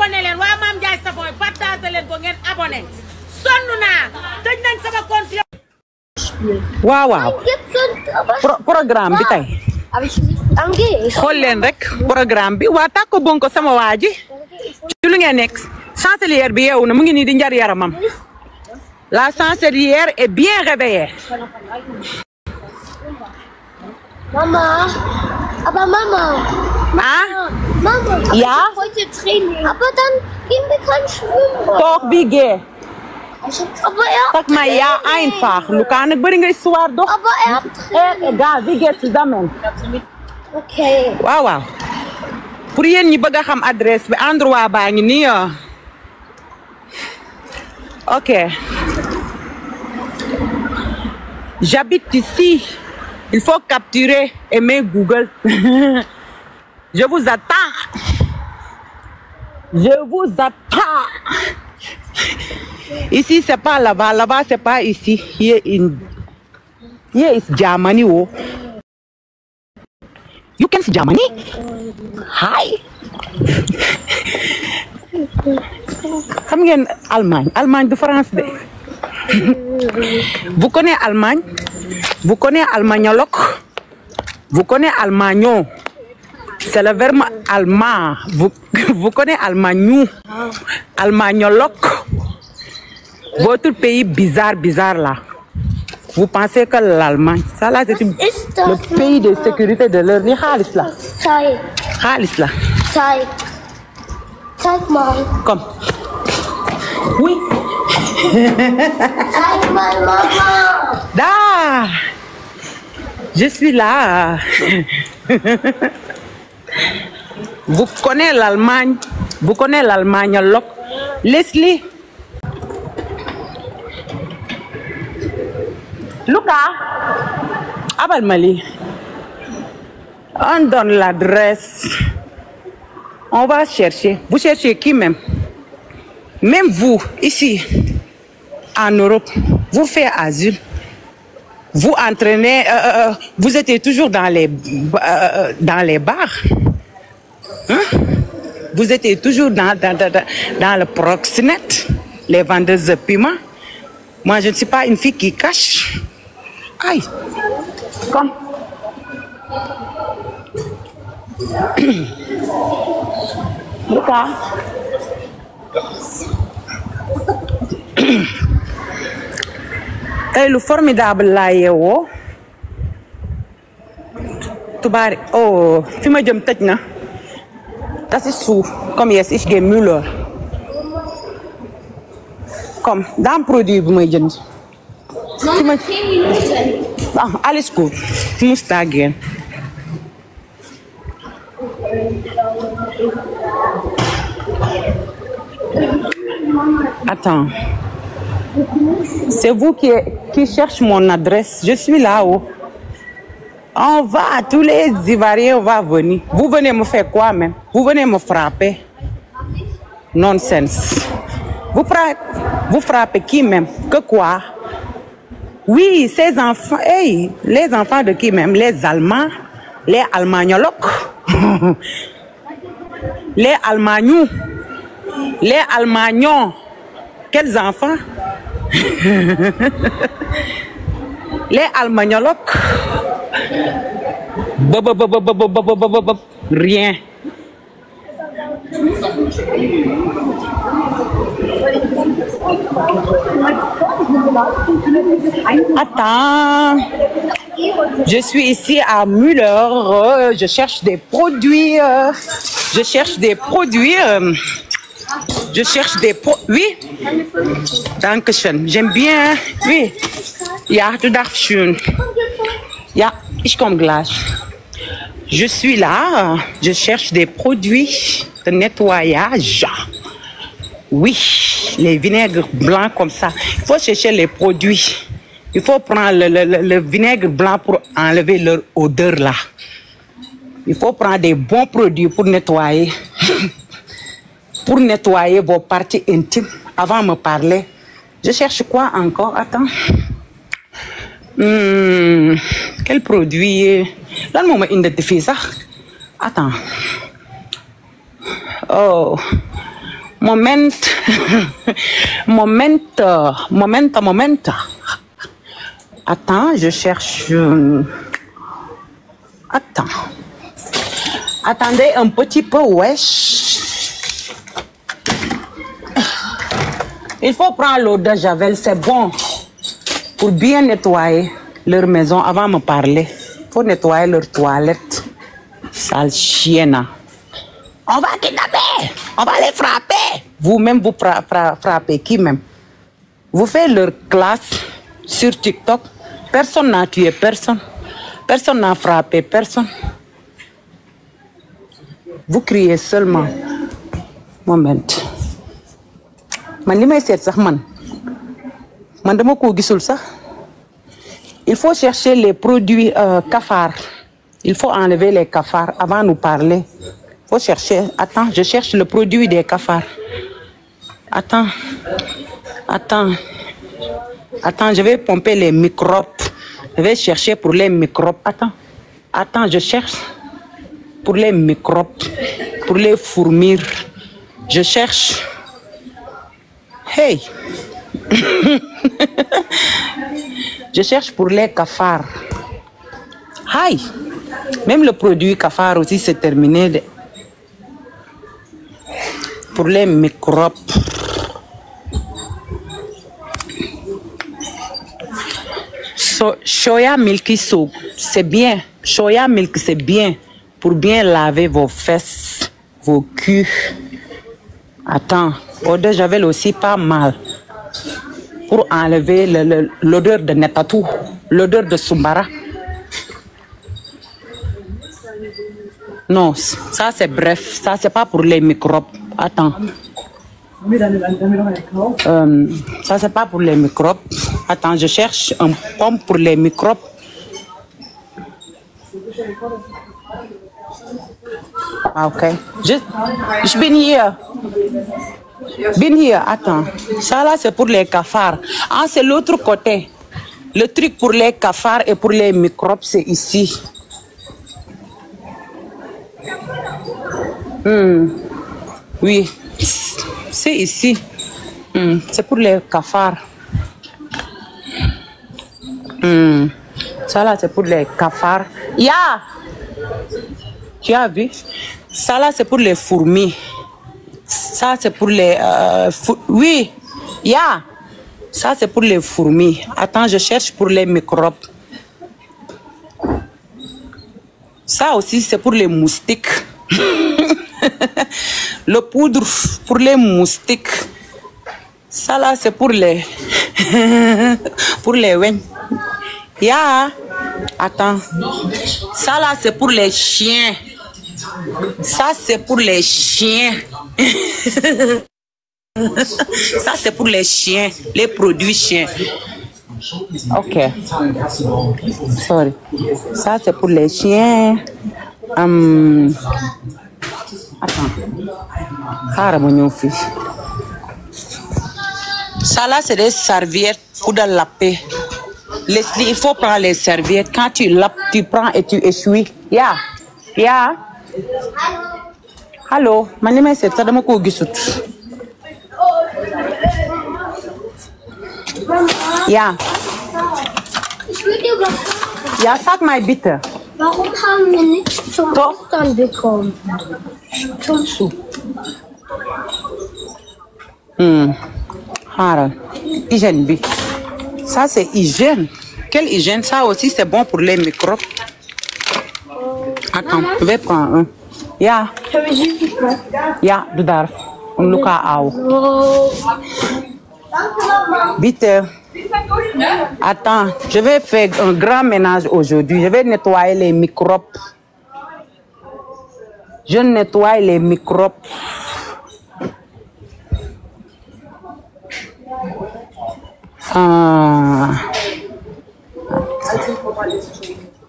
abonné leen waa Mame Ndiaye Savon partagé leen ko ngeen abonné sonn naa tëj nañ sama compte. waaw waaw programme bi tey xool leen rek programme bi waa tàkko bon ko sama waa ji ci lu ngeen nekk chancelière bi yeewu na mu ngi nii di njar yaramam la chancelière est bien réveillée. Mama, aber Mama. Ah? Mama, Ja? ich wollte Training. Aber dann gehen wir kein Schwimmen. Doch, wie geht? Aber er Sag mal ja einfach. Luca, nag bëri nga histoire dox. Aber er hat Training. Egal, wie geht zusammen? Okay. waaw waaw pour yéen ñi bëgg a xam adresse bi endroit baa ngi nii ok j'habite ici. Il faut capturer aimer Google. Je vous attends. Je vous attends. Ici c'est pas là-bas, là-bas c'est pas ici. Here is Germany. Oh. You can see Germany? Hi. Xam ngeen Allemagne, Allemagne de France de. Vous connaissez Allemagne? Vous connaissez Allemagnolog? Vous connaissez Allemagnon? C'est le verbe allemand. Vous connaissez Allemagnou? Allemagnolog? Votre pays bizarre là. Vous pensez que l'Allemagne, ça là c'est le pays de sécurité de leur Khalis là. Khalis là. Zeig mal. Comme. Oui. Zeig mal, Mama. Da. Je suis là. Vous connaissez l'Allemagne? Vous connaissez l'Allemagne? Leslie. Luca. Abal Mali. On donne l'adresse. On va chercher. Vous cherchez qui même? Même vous, ici, en Europe, vous faites asile. Vous entraînez, vous étiez toujours dans les bars. Hein? Vous étiez toujours dans le proxénète, les vendeuses de piment. Moi, je ne suis pas une fille qui cache. Aïe. Comme. Lucas. Tey lu formidable laa yeewoo tubaari oh fi ma jëm tëj na das ist zu komm jetzt ich gehe Müller komm daa am produit bu may jënd fi ma alles gut ich muss da gehen attends. C'est vous qui cherchez mon adresse. Je suis là-haut. On va, tous les Ivoiriens, on va venir. Vous venez me faire quoi même? Vous venez me frapper? Nonsense. Vous frappez qui même? Que quoi? Oui, ces enfants, hey, les enfants de qui même? Les Allemands, les Allemagnologues, les Allemagnous, les Allemagnons. Quels enfants? Les Allemagnologues. Rien. Attends. Je suis ici à Müller. Je cherche des produits. Je cherche des oui. Dankeschön. J'aime bien. Oui. Ja, du darfst schön. Ja, ich komme gleich. Je suis là. Je cherche des produits de nettoyage. Oui, les vinaigres blancs comme ça. Il faut chercher les produits. Il faut prendre le vinaigre blanc pour enlever leur odeur là. Il faut prendre des bons produits pour nettoyer. Pour nettoyer vos parties intimes avant de me parler. Je cherche quoi encore? Attends. Quel produit? Là, je vais identifier ça. Attends. Oh. Momento. Attends, je cherche. Attends. Attendez un petit peu, wesh. Il faut prendre l'eau de Javel, c'est bon. Pour bien nettoyer leur maison avant de me parler. Il faut nettoyer leur toilette. Sale chienne. On va kidnapper. On va les frapper. Vous-même, vous frappez qui même? Vous faites leur classe sur TikTok. Personne n'a tué personne. Personne n'a frappé personne. Vous criez seulement. Moment. Il faut chercher les produits cafards. Il faut enlever les cafards avant de nous parler. Il faut chercher. Attends, je cherche le produit des cafards. Attends, je vais pomper les microbes. Je vais chercher pour les microbes. Attends, je cherche pour les microbes, pour les fourmis. Je cherche. Hey! Je cherche pour les cafards. Aïe! Même le produit cafard aussi, c'est terminé. Pour les microbes. Soya milky soap, c'est bien. Soya milk, c'est bien. Pour bien laver vos fesses, vos culs. Attends, eau de Javel aussi pas mal. Pour enlever l'odeur de Netatou, l'odeur de Sumbara. Non, ça c'est bref. Ça c'est pas pour les microbes. Attends. Ça c'est pas pour les microbes. Attends, je cherche un pomme pour les microbes. Ah, ok. Je bin here. Bin here. Attends. Ça là c'est pour les cafards. Ah, c'est l'autre côté. Le truc pour les cafards et pour les microbes, c'est ici. Oui, c'est ici. C'est pour les cafards. Ça là, c'est pour les cafards. Ya! Tu as vu? Ça là, c'est pour les fourmis. Ça, c'est pour les... oui, ya! Ça, c'est pour les fourmis. Attends, je cherche pour les microbes. Ça aussi, c'est pour les moustiques. Le poudre pour les moustiques. Ça là, c'est pour les... pour les wings. Ya! Attends. Ça là, c'est pour les chiens. Ça, c'est pour les chiens. Ça, c'est pour les chiens. Les produits chiens. Ok. Sorry. Ça, c'est pour les chiens. Attends. Ça là, c'est des serviettes pour de laver. Il faut prendre les serviettes. Quand tu laves, tu prends et tu essuies. Ya. Ya. Hello. My name is Sadamo Gisut. Ja. Ich will dir was sagen. Ja, sag mal bitte. Warum haben wir nichts zum Ostern bekommen? Zum Soup. Hygiène, bi. Ça, c'est hygiène. Quelle hygiène? Ça aussi, c'est bon pour les microbes. Attends, je vais prendre un. Ja. Ja, du darfst. Und Luca auch. Bitte. Attends, je vais faire un grand ménage aujourd'hui. Je vais nettoyer les microbes. Je nettoie les microbes.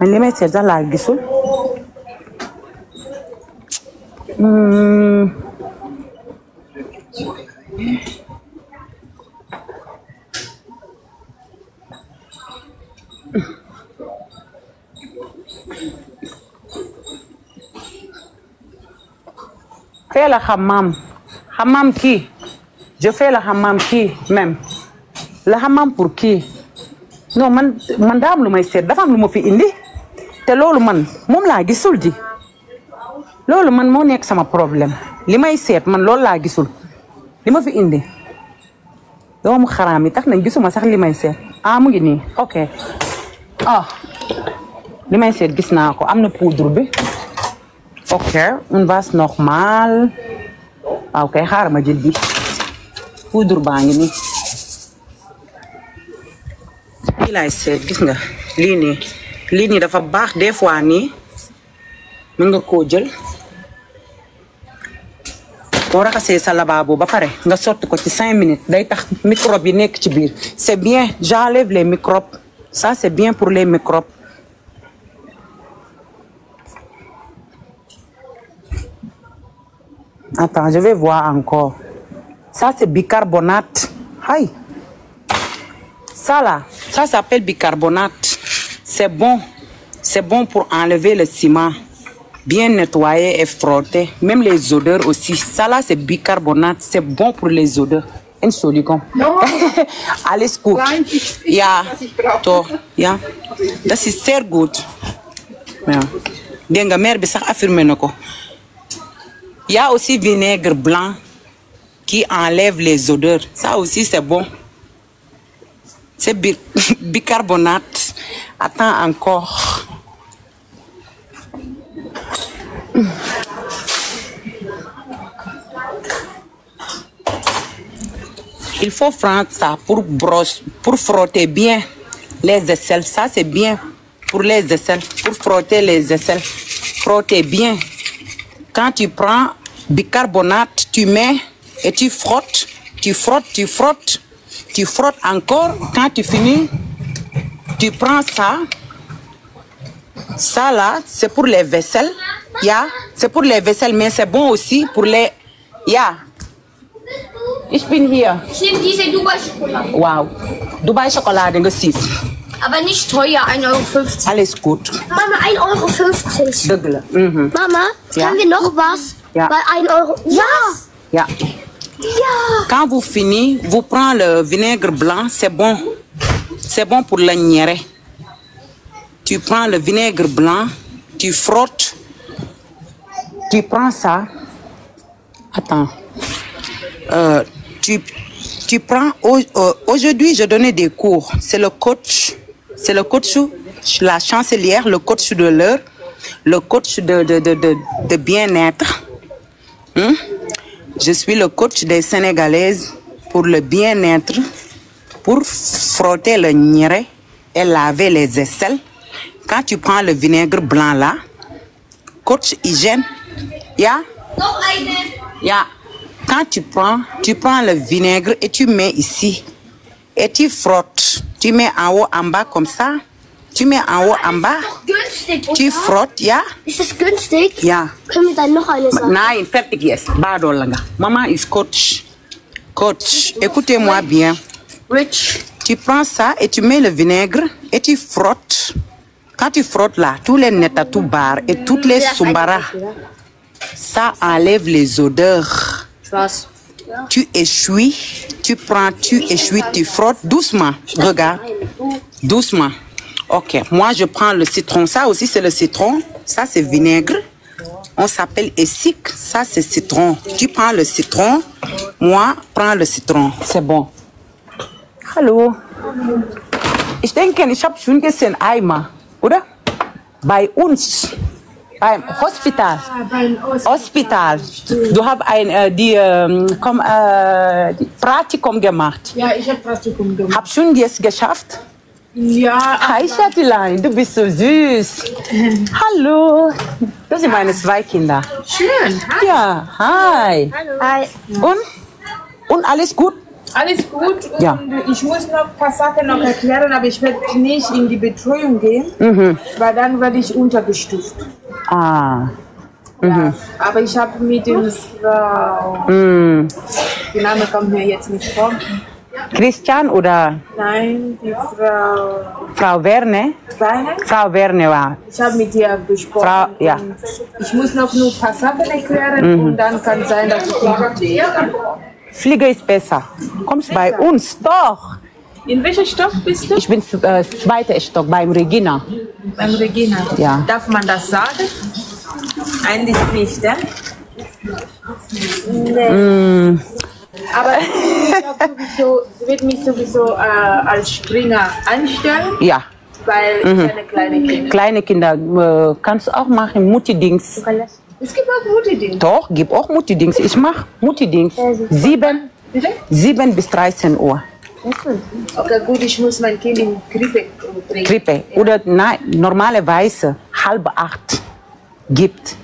Mais c'est dans la guisson. Fais le hammam. hammam qui? Je fais le hammam qui même. Le hammam pour qui? Non, man daa am lu may seet dafa am lu ma fi indi te loolu man moom laa gisul di loolu man moo nekk sama problème li may seet man loolu laa gisul li ma fi indi doomu xaraam yi tax nañ gisuma sax li may seet mu ngi nii ok li may seet gis naa ko am na poudre bi ok une vase normale waaw kay xaaral ma jël bi poudre baa ngi nii lii laay seet gis nga lii nii dafa baax des fois nii mën nga koo jël boo raxasee sa lavabo ba pare nga sotti ko ci 5 minutes day tax microbe yi nekk ci biir c'est bien j'enlève les microbes ça c'est bien pour les microbes attends je vais voir encore ça c'est bicarbonate aïe ça là ça s'appelle bicarbonate c'est bon pour enlever le ciment bien nettoyer et frotter même les odeurs aussi ça là c'est bicarbonate c'est bon pour les odeurs Entschuldigung alles gut ja doch ja das ist sehr gut ja dégg nga mère bi sax affirmé na ko il y a aussi vinaigre blanc qui enlève les odeurs ça aussi c'est bon c'est bicarbonate attends encore il faut prendre ça pour frotter bien les aisselles ça c'est bien pour les aisselles pour frotter les aisselles frotter bien quand tu prends bicarbonate tu mets et tu frottes encore quand tu finis tu prends ça là c'est pour les vaisselles c'est pour les vaisselles mais c'est bon aussi pour les ich bin hier. Ich nehme diese Dubai-Schokolade. Wow. Dubai-Schokolade siif. Aber nicht teuer, 1,50 €. Alles gut. Mama, 1,50 €. Dëgg la. Mama, haben wir noch was? Ja. Bei 1 €. Ja. Ja. Quand vous finissez, vous prenez le vinaigre blanc, c'est bon. C'est bon pour le niéré. Tu prends le vinaigre blanc, tu frottes. Tu prends ça. Attends. Tu prends aujourd'hui je donnais des cours c'est le coach la chancelière le coach de l'heure le coach de bien-être je suis le coach des Sénégalaises pour le bien-être pour frotter le niéré et laver les aisselles quand tu prends le vinaigre blanc là coach hygiène Noch eine. Quand tu prends le vinaigre et tu mets ici et tu frottes. Tu mets en haut, en bas comme ça. Tu mets en haut, en bas. Günstig, Tu frottes, Ist es günstig? Ja. Können wir dann noch eine sagen? Nein, fertig jetzt. Badolanga. Maman is coach. Coach, écoutez-moi bien. Rich. Tu prends ça et tu mets le vinaigre et tu frottes. Quand tu frottes là, tous les netatoubars et toutes les sumbaras, ça enlève les odeurs. Was? Tu échouis, tu échouis, tu frottes doucement. Regarde, doucement. Ok, moi je prends le citron. Ça aussi c'est le citron. Ça c'est vinaigre. On s'appelle essic. Ça c'est citron. Tu prends le citron. Moi, prends le citron. C'est bon. Hallo. Ich denke, ich habe schon gesehen einmal, oder? Bei uns. Beim Hospital. Hospital. Du hast die Praktikum gemacht. Ja, ich habe Praktikum gemacht. Hab schon jetzt geschafft? Ja. Hi, Schattilein, du bist so süß. Hallo. Das sind meine 2 Kinder. Schön. Hi. Ja, hi. Hi. Und alles gut? Alles gut. Und Ja. ich muss noch ein paar Sachen noch erklären, aber ich werde nicht in die Betreuung gehen, weil dann werde ich untergestuft. Ah. Ja. Aber ich habe mit der Frau, die Name kommt mir jetzt nicht vor. Christian oder Nein, die Frau Frau Verne? Weihnachten. Frau Verne war. Ich habe mit ihr gesprochen. Ja. Und ich muss noch nur ein paar Sachen erklären und dann kann es sein, dass ich die Pflege kann. Flieger ist besser. Kommst bei uns, doch. In welcher Stock bist du? Ich bin zweiter Stock beim Regina. Beim Regina. Ja. Darf man das sagen? Eigentlich nicht, ne? Nee. Aber sie wird mich sowieso als Springer anstellen, Ja. weil ich eine kleine Kinder. Kleine Kinder kannst du auch machen, Mutti-Dings. Es gibt auch gute Dinge. Doch, gib auch Mutti-Dings. Ich mache Mutti-Dings. 7 bis 13 Uhr. Okay, gut, ich muss mein Kind in Krippe bringen. Krippe. Oder nein, normalerweise 7:30 gibt.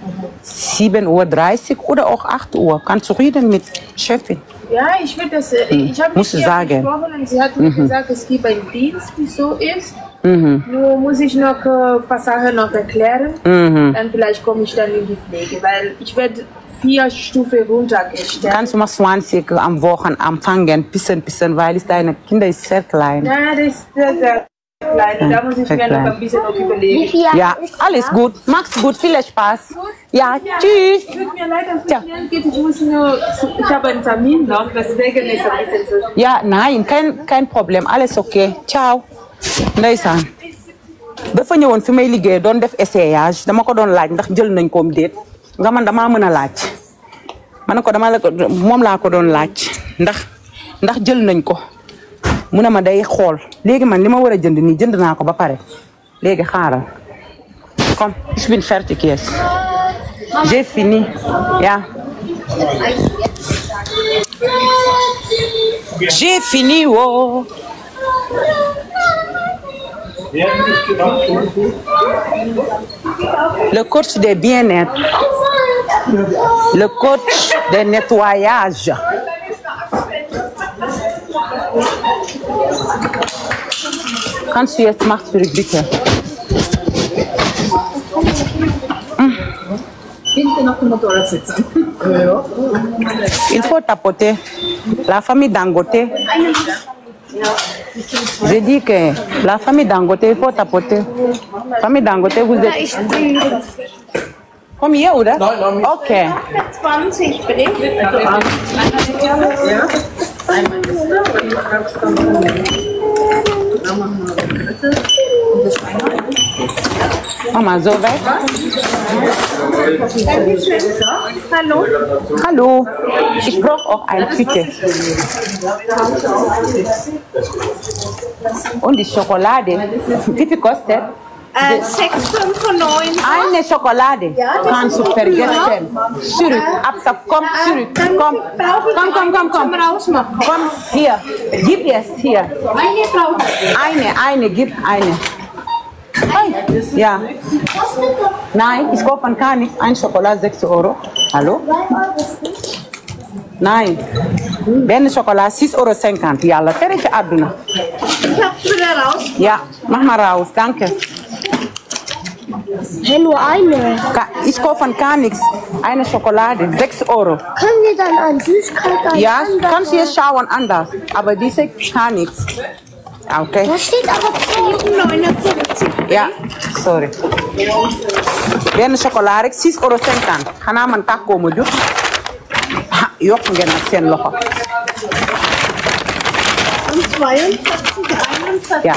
7:30 Uhr oder auch 8 Uhr. Kannst du reden mit Chefin? Ja, ich will das. Ich habe Musst du mit ihr sagen. gesprochen und sie hat mir gesagt, es gibt einen Dienst, die so ist. Nur muss ich noch ein paar Sachen noch erklären. Dann vielleicht komme ich dann in die Pflege, weil ich werde 4 Stufen runtergestellt. Kannst du mal 20 am Wochen anfangen, bisschen, weil deine Kinder ist sehr klein. Ja, das ist sehr, sehr klein. Da muss ich sehr mir noch klein. ein bisschen noch überlegen. Ja, alles gut. Mach's gut, viel Spaß. Ja, tschüss. Tut mir leid, dass es schnell geht. Ich habe einen Termin noch, deswegen ist es ein bisschen so. Ja, nein, kein Problem. Alles okay. Ciao. Ndeysaan. Dafa ñëwoon fi may liggéey doon def essayage dama ko doon laaj ndax jël nañ koom déet nga man damaa mën a laaj ma ne ko dama la ko moom laa ko doon laaj ndax jël nañ ko mu ne ma day xool léegi man li ma war a jënd nii jënd naa ko ba pare léegi xaaral comme ich bin fertig jetzt j'ai fini ja j'ai fini wo le coach de bien-être, le coach de nettoyage. Kannst du jetzt mach zurück, bitte. Il faut tapoter. La famille Dangote. J'ai dit que la famille Dangote, il faut tapoter. Famille Dangote, vous êtes... Komm hier, oder? Nein. Okay. 20, bitte. Mama, so weg. Hallo. Hallo. Ich brauche auch eine Tüte. Und die Schokolade. Wie viel kostet? 6,95. Eine Schokolade. Kannst du vergessen. Zurück. Absab, komm, zurück. Komm. Komm. Rausmachen. Komm, hier. Gib es hier. Eine Frau. Eine, gib eine. Ja. Nein, ich kaufe von gar nichts. Ein Schokolade 6 Euro. Hallo? Nein. Benn Schokolade 6,50 Euro. Yalla, tere ci àdduna. Ich hab's wieder raus. Ja, mach mal raus. Danke. Hey, nur eine. Ich kaufe von gar nichts. Eine Schokolade 6 Euro. Können wir dann an Süßigkeit Ja, kannst du jetzt schauen anders. Aber diese gar nichts. Okay. Da steht aber 2,59 €. Ja, sorry. Benn Schokolade 6,50 Euro. Xanaa man tàkkoo ma jut. Yokk ngeen ak seen loxo. Und 42, 41. Ja.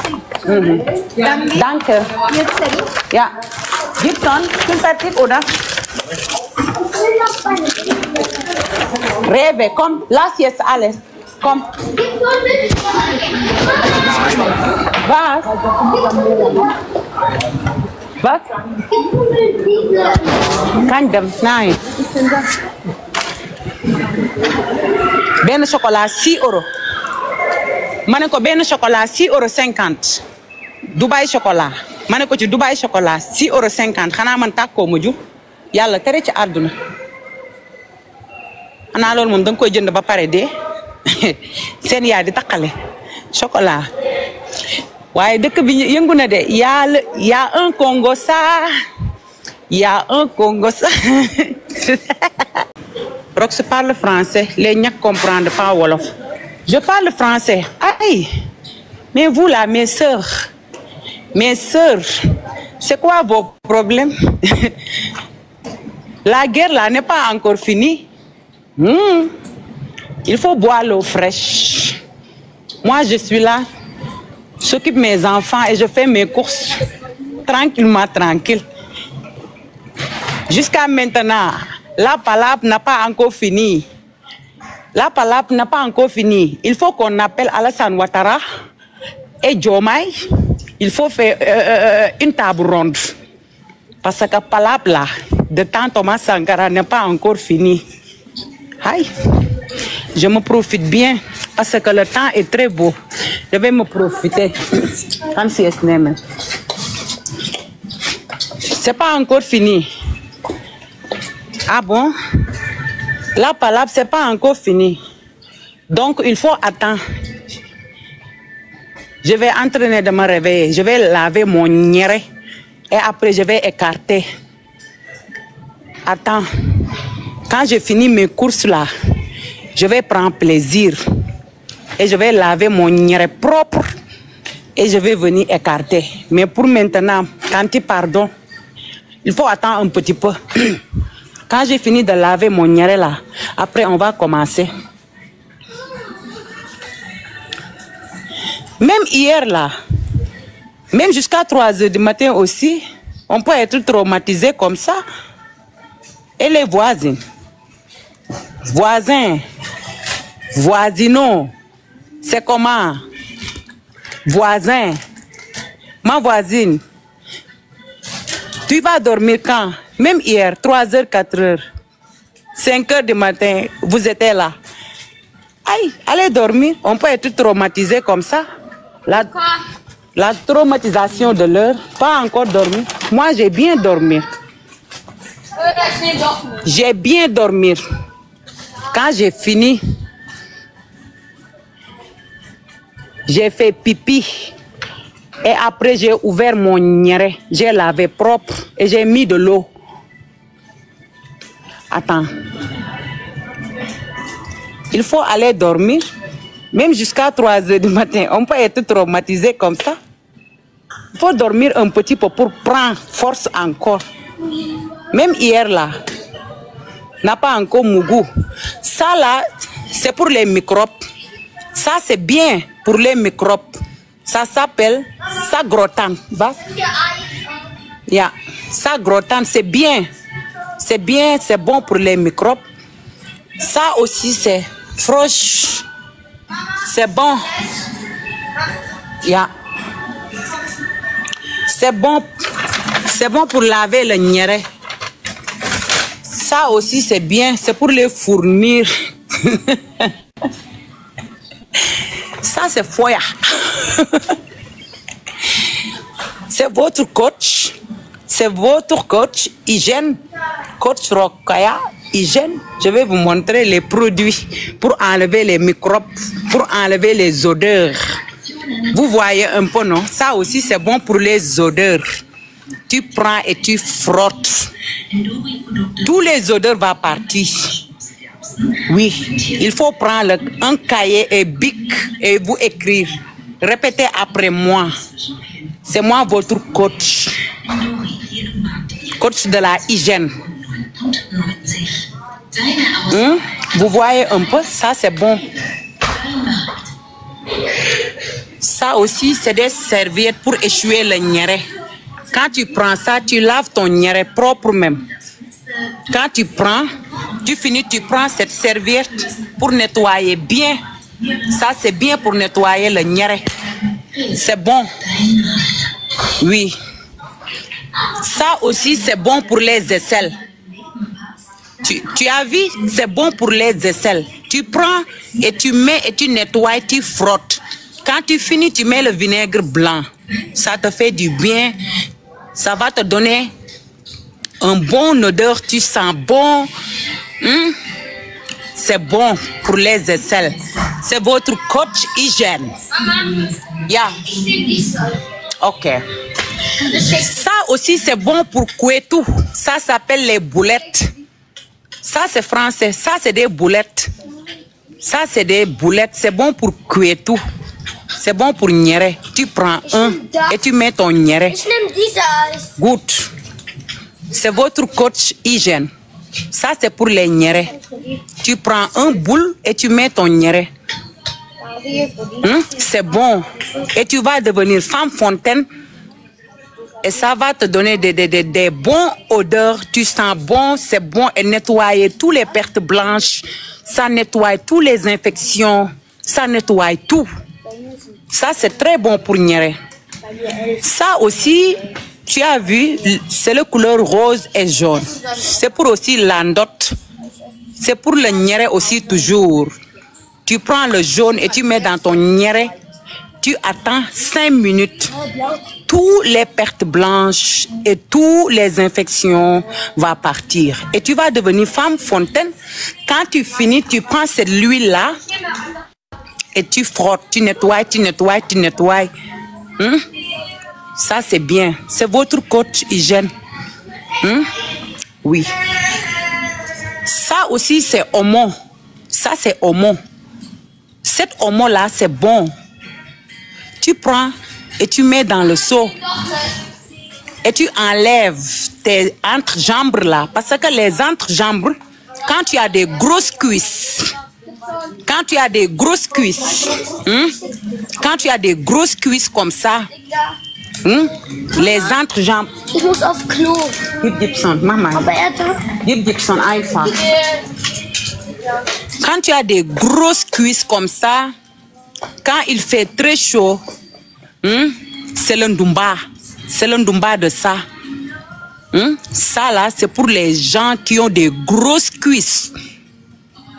Danke. Jetzt Ja. Gibson, bist fertig, oder? Rebe, komm, lass jetzt alles. Komm. Was? Was? Kein dem, nein. Benn chocolat 6 Euro. Ma ne ko benn chocolat 6,50 €. Dubai chocolat. Ma ne ko ci Dubai chocolat 6,50 €. Xanaa man tàkkoo ma ju yàlla tere ci àdduna. Xanaa loolu moom danga koy jënd ba pare de seen yaay di taqale chocolat. Waaye dëkk bi yëngu na de y a un Congo ça. Y a un Congo ça. Rox parle français, les ñak comprendre pas wolof. Je parle français. Aïe. Mais vous là, mes sœurs, c'est quoi vos problèmes? La guerre là n'est pas encore finie. Il faut boire l'eau fraîche. Moi, je suis là. J'occupe mes enfants et je fais mes courses tranquillement, tranquille. Jusqu'à maintenant, la palabre n'a pas encore fini. La palabre n'a pas encore fini. Il faut qu'on appelle Alassane Ouattara et Diomaye. Il faut faire une table ronde. Parce que palabre là, de temps Thomas Sankara n'est pas encore fini. Aïe, je me profite bien parce que le temps est très beau. Je vais me profiter. Comme si c'est pas encore fini. Ah bon? La palabre, c'est pas encore fini. Donc, il faut attendre. Je vais entraîner de me réveiller. Je vais laver mon niéré. Et après, je vais écarter. Attends. Quand j'ai fini mes courses là, je vais prendre plaisir. Et je vais laver mon niéré propre. Et je vais venir écarter. Mais pour maintenant, quand tu pardonnes, il faut attendre un petit peu. Quand j'ai fini de laver mon niéré là, après on va commencer. Même hier là, même jusqu'à 3 h du matin aussi, on peut être traumatisé comme ça. Et les voisins, voisinons, c'est comment? Voisin, ma voisine, tu vas dormir quand? Même hier, 3 h, 4 h, 5 h du matin, vous étiez là. Aïe, allez dormir. On peut être traumatisé comme ça. La traumatisation de l'heure, pas encore dormi. Moi, j'ai bien dormi. J'ai bien dormi. Quand j'ai fini, j'ai fait pipi. Et après, j'ai ouvert mon niéré. J'ai lavé propre et j'ai mis de l'eau. Attends. Il faut aller dormir. Même jusqu'à 3 h du matin. On peut être traumatisé comme ça. Il faut dormir un petit peu pour prendre force encore. Même hier là, n'a pas encore mougou. Ça là, c'est pour les microbes. Ça c'est bien pour les microbes. Ça s'appelle sagrotan. Yeah. Sagrotan, c'est bien. C'est bien, c'est bon pour les microbes. Ça aussi c'est froche. C'est bon. Yeah. C'est bon pour laver le niéré. Ça aussi c'est bien, c'est pour les fournir. Ça c'est foya. C'est votre coach. C'est votre coach hygiène. Coach Rokaya hygiène. Je vais vous montrer les produits pour enlever les microbes, pour enlever les odeurs. Vous voyez un peu, non? Ça aussi c'est bon pour les odeurs. Tu prends et tu frottes. Tous les odeurs vont partir. Oui, il faut prendre un cahier et bic et vous écrire. Répétez après moi. C'est moi votre coach. Coach de la hygiène. Vous voyez un peu, ça c'est bon. Ça aussi c'est des serviettes pour échouer le niéré. Quand tu prends ça, tu laves ton niéré propre même. Quand tu prends, tu finis, tu prends cette serviette pour nettoyer bien. Ça c'est bien pour nettoyer le niéré. C'est bon. Oui. Ça aussi c'est bon pour les aisselles. Tu as vu, c'est bon pour les aisselles. Tu prends et tu mets et tu nettoies, tu frottes. Quand tu finis, tu mets le vinaigre blanc. Ça te fait du bien. Ça va te donner un bon odeur. Tu sens bon. C'est bon pour les aisselles. C'est votre coach hygiène. Yeah. Ok. Ça aussi, c'est bon pour Kouetou. Ça s'appelle les boulettes. Ça, c'est français. Ça, c'est des boulettes. Ça, c'est des boulettes. C'est bon pour cuire tout. C'est bon pour nyere. Tu prends un et tu mets ton nyere. Ich nehme dieses. Good. C'est votre coach hygiène. Ça, c'est pour les nyere. Tu prends un boule et tu mets ton nyere. C'est bon. Et tu vas devenir femme fontaine. Et ça va te donner des bons odeurs. Tu sens bon, c'est bon. Et nettoyer toutes les pertes blanches. Ça nettoie toutes les infections. Ça nettoie tout. Ça, c'est très bon pour nyere. Ça aussi, tu as vu, c'est la couleur rose et jaune. C'est pour aussi l'andote. C'est pour le nyere aussi toujours. Tu prends le jaune et tu mets dans ton nyere. Tu attends 5 minutes. Toutes les pertes blanches et toutes les infections vont partir. Et tu vas devenir femme fontaine. Quand tu finis, tu prends cette huile-là et tu frottes, tu nettoies, tu nettoies, tu nettoies. Ça, c'est bien. C'est votre coach hygiène. Oui. Ça aussi, c'est omo. Ça, c'est omo. Cette omo-là, c'est bon. Tu prends et tu mets dans le seau. Et tu enlèves tes entrejambes là. Parce que les entrejambes, quand tu as des grosses cuisses, quand tu as des grosses cuisses, quand tu as des grosses cuisses comme ça, les entrejambes. Ich muss auf Klo. Gib Gibson, Mama. Aber er da. Gib Gibson einfach. Quand tu as des grosses cuisses comme ça, quand il fait très chaud, c'est le ndumba. C'est le ndumba de ça. Ça là, c'est pour les gens qui ont des grosses cuisses.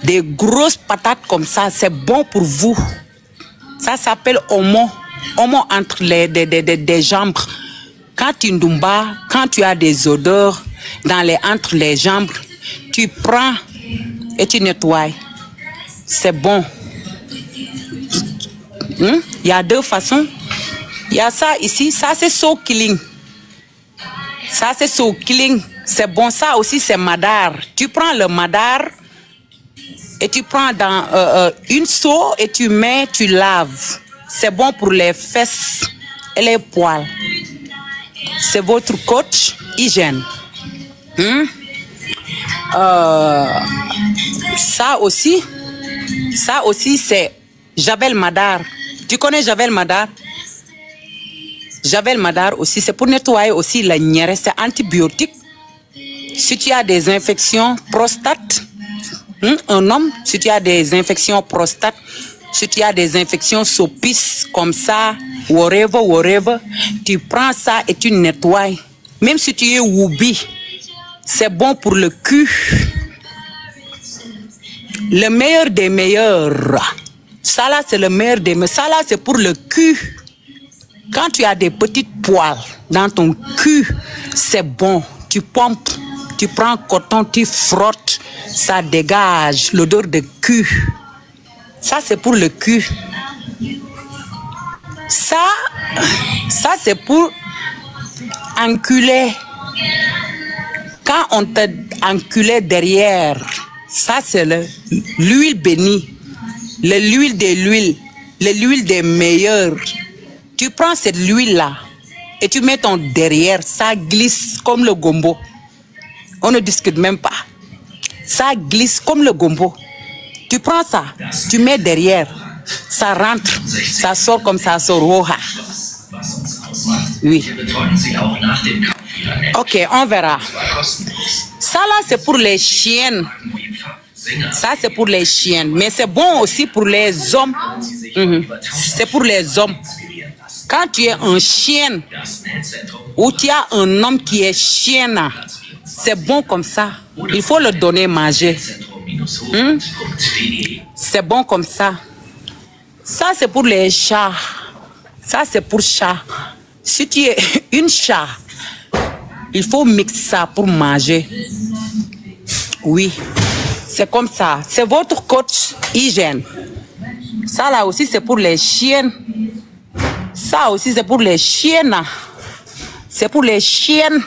Des grosses patates comme ça, c'est bon pour vous. Ça s'appelle omo. Omo entre des jambes. Quand tu ndumba, quand tu as des odeurs entre les jambes, tu prends et tu nettoies. C'est bon. Il y a deux façons. Il y a ça ici. Ça, c'est so killing. Ça, c'est so killing. C'est bon. Ça aussi, c'est madar. Tu prends le madar et tu prends dans une seau et tu mets, tu laves. C'est bon pour les fesses et les poils. C'est votre coach hygiène. Ça aussi, c'est Javel Madar. Tu connais Javel Madar? Javel Madar aussi, c'est pour nettoyer aussi la nyere. C'est antibiotique. Si tu as des infections prostate, un homme, si tu as des infections prostate, si tu as des infections sopices comme ça, whatever, tu prends ça et tu nettoies. Même si tu es woubi, c'est bon pour le cul. Le meilleur des meilleurs. Ça là, c'est le meilleur des meilleurs. Ça là, c'est pour le cul. Quand tu as des petites poils dans ton cul, c'est bon. Tu pompes, tu prends coton, tu frottes, ça dégage l'odeur de cul. Ça, c'est pour le cul. Ça c'est pour enculer. Quand on te enculait derrière, ça, c'est l'huile bénie. L'huile de l'huile. L'huile des meilleurs. Tu prends cette huile-là et tu mets ton derrière. Ça glisse comme le gombo. On ne discute même pas. Ça glisse comme le gombo. Tu prends ça, tu mets derrière. Ça rentre, ça sort comme ça sort. Oha. Oui. Ok, on verra. Ça là, c'est pour les chiennes. Ça, c'est pour les chiennes. Mais c'est bon aussi pour les hommes. C'est pour les hommes. Quand tu es un chien ou tu as un homme qui est chien, c'est bon comme ça. Il faut le donner manger. C'est bon comme ça. Ça, c'est pour les chats. Ça, c'est pour chat. Si tu es une chat, il faut mixer ça pour manger. Oui, c'est comme ça. C'est votre coach hygiène. Ça, là aussi, c'est pour les chiennes. Ça aussi, c'est pour les chiennes. C'est pour les chiennes.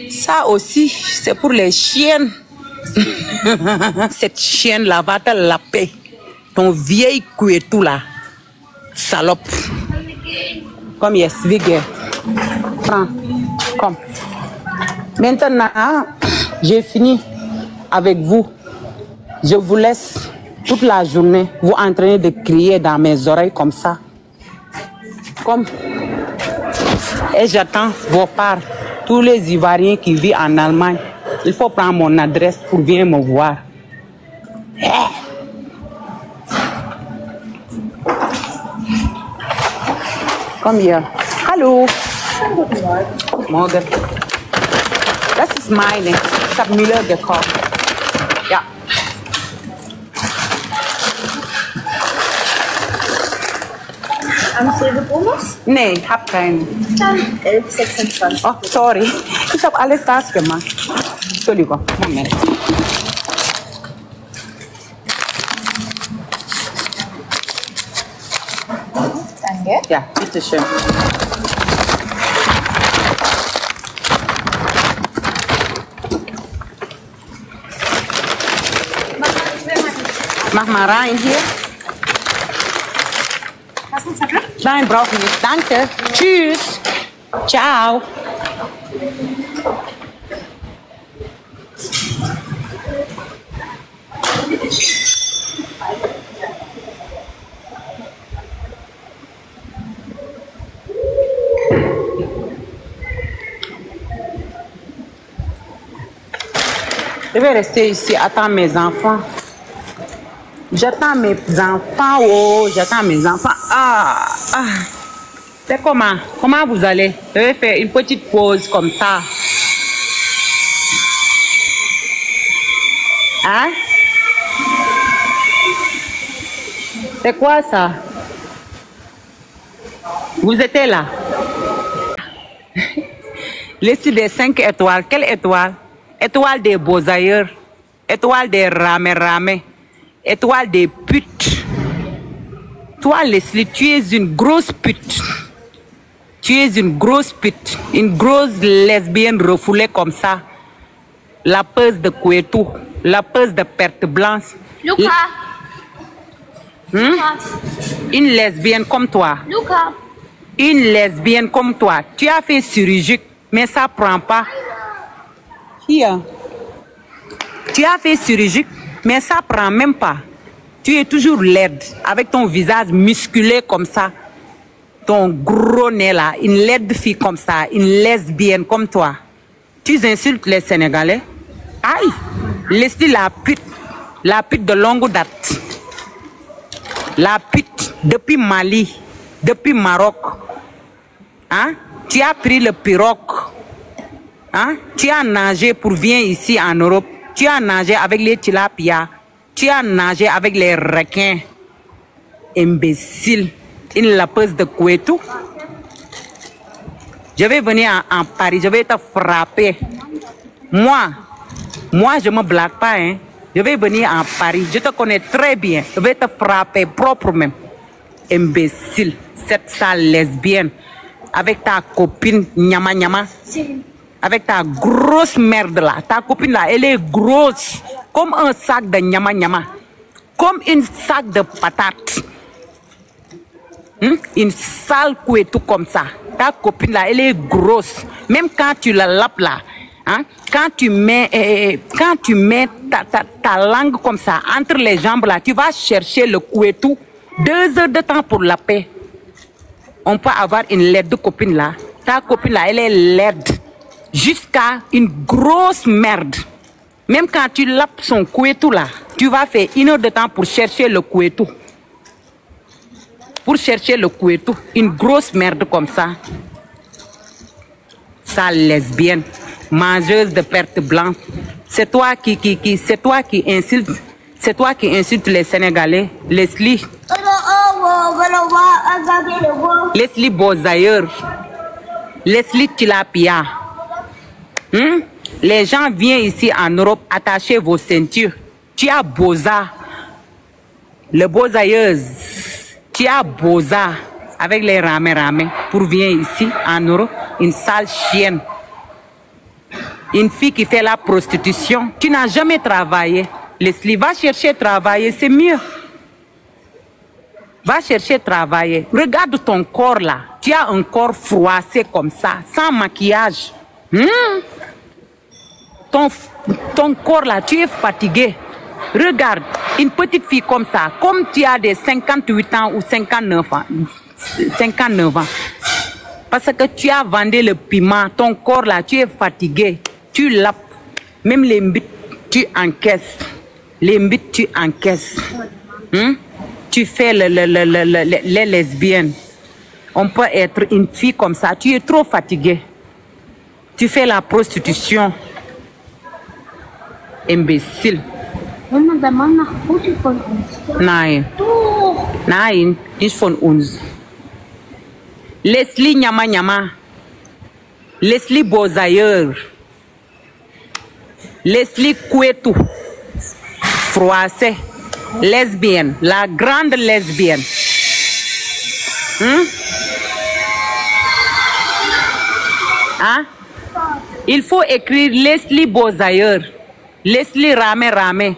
Ça aussi, c'est pour les chiennes. Cette chienne-là va te laper. Ton vieil couettou là. Salope. Comme yes, vigueur. Prends. Comme. Maintenant, j'ai fini avec vous. Je vous laisse toute la journée vous entraîner de crier dans mes oreilles comme ça. Comme. Et j'attends vos parts. Tous les Ivoiriens qui vivent en Allemagne, il faut prendre mon adresse pour venir me voir. Come here. Hallo. Morgen. Das ist meine. Ich habe Müller gekauft. Ja. Haben Sie Bonus? Nee, ich habe keinen. Dann 11,26. Oh, sorry. Ich habe alles das gemacht. Entschuldigung. Moment. Danke. Ja, bitteschön. Mach mal rein hier. Hast du einen Zettel? Nein, brauche ich nicht. Danke. Tschüss. Ciao. Je vais rester ici, attendre mes enfants. J'attends mes enfants, oh, j'attends mes enfants. C'est comment? Comment vous allez? Je vais faire une petite pause comme ça. Hein? C'est quoi ça? Vous étiez là? Les sites des 5 étoiles. Quelle étoile? Étoile des beaux ailleurs. Étoile des ramés. Étoile des putes. Toi, Leslie, tu es une grosse pute. Tu es une grosse pute. Une grosse lesbienne refoulée comme ça. La peuse de Couettou. La peuse de perte blanche. Luca. Une lesbienne comme toi. Luca. Une lesbienne comme toi. Tu as fait chirurgie, mais ça prend pas. Here. Tu as fait chirurgie, mais ça prend même pas. Tu es toujours laide, avec ton visage musculé comme ça. Ton gros nez là, une laide fille comme ça, une lesbienne comme toi. Tu insultes les Sénégalais. Aïe, laisse-lui la pute de longue date. La pute depuis Mali, depuis Maroc. Hein? Tu as pris le pirogue. Hein? Tu as nagé pour venir ici en Europe. Tu as nagé avec les tilapias. Tu as nagé avec les requins. Imbécile. Une lapeuse de Couettou. Je vais venir en Paris. Je vais te frapper. Moi, je ne me blague pas. Hein? Je vais venir en Paris. Je te connais très bien. Je vais te frapper proprement. Imbécile. Cette sale lesbienne. Avec ta copine Nyama Nyama. Avec ta grosse merde là. Ta copine là, elle est grosse. Comme un sac de Nyama Nyama. Comme une sac de patates. Une sale Couettou comme ça. Ta copine là, elle est grosse. Même quand tu la lapes là. Hein, quand tu mets ta langue comme ça entre les jambes là, tu vas chercher le Couettou. 2 heures de temps pour la paix. On peut avoir une laide copine là. Ta copine là, elle est laide. Jusqu'à une grosse merde. Même quand tu lapes son Couettou là, tu vas faire 1 heure de temps pour chercher le Couettou. Pour chercher le Couettou. Une grosse merde comme ça. Sale lesbienne. Mangeuse de perte blanche. C'est toi qui insulte. C'est toi qui insulte les Sénégalais. Leslie. Leslie Bozaïeur. Leslie Tilapia. Les gens viennent ici en Europe, attachez vos ceintures. Tu as Boza. Le Bozaïeuse. Tu as Boza. Avec les ramés pour venir ici en Europe. Une sale chienne. Une fille qui fait la prostitution. Tu n'as jamais travaillé. Leslie, va chercher travailler, c'est mieux. Va chercher travailler. Regarde ton corps là. Tu as un corps froissé comme ça, sans maquillage. Ton corps là, tu es fatigué. Regarde, une petite fille comme ça, comme tu as des 58 ans ou 59 ans. 59 ans. Parce que tu as vendu le piment, ton corps là, tu es fatigué. Tu lapes. Même les mbites, tu encaisses. Les mbites, tu encaisses. Tu fais les lesbiennes. On peut être une fille comme ça. Tu es trop fatigué. Tu fais la prostitution. Imbécile. Wenn der Mann nach Foto von uns. Nein. Doch. Nein, nicht von uns. Leslie Nyama Nyama. Leslie Bozailleur. Leslie Kouetou. Froissé. Lesbienne. La grande lesbienne. Hein? Il faut écrire Leslie Bozailleur. Leslie Ramé.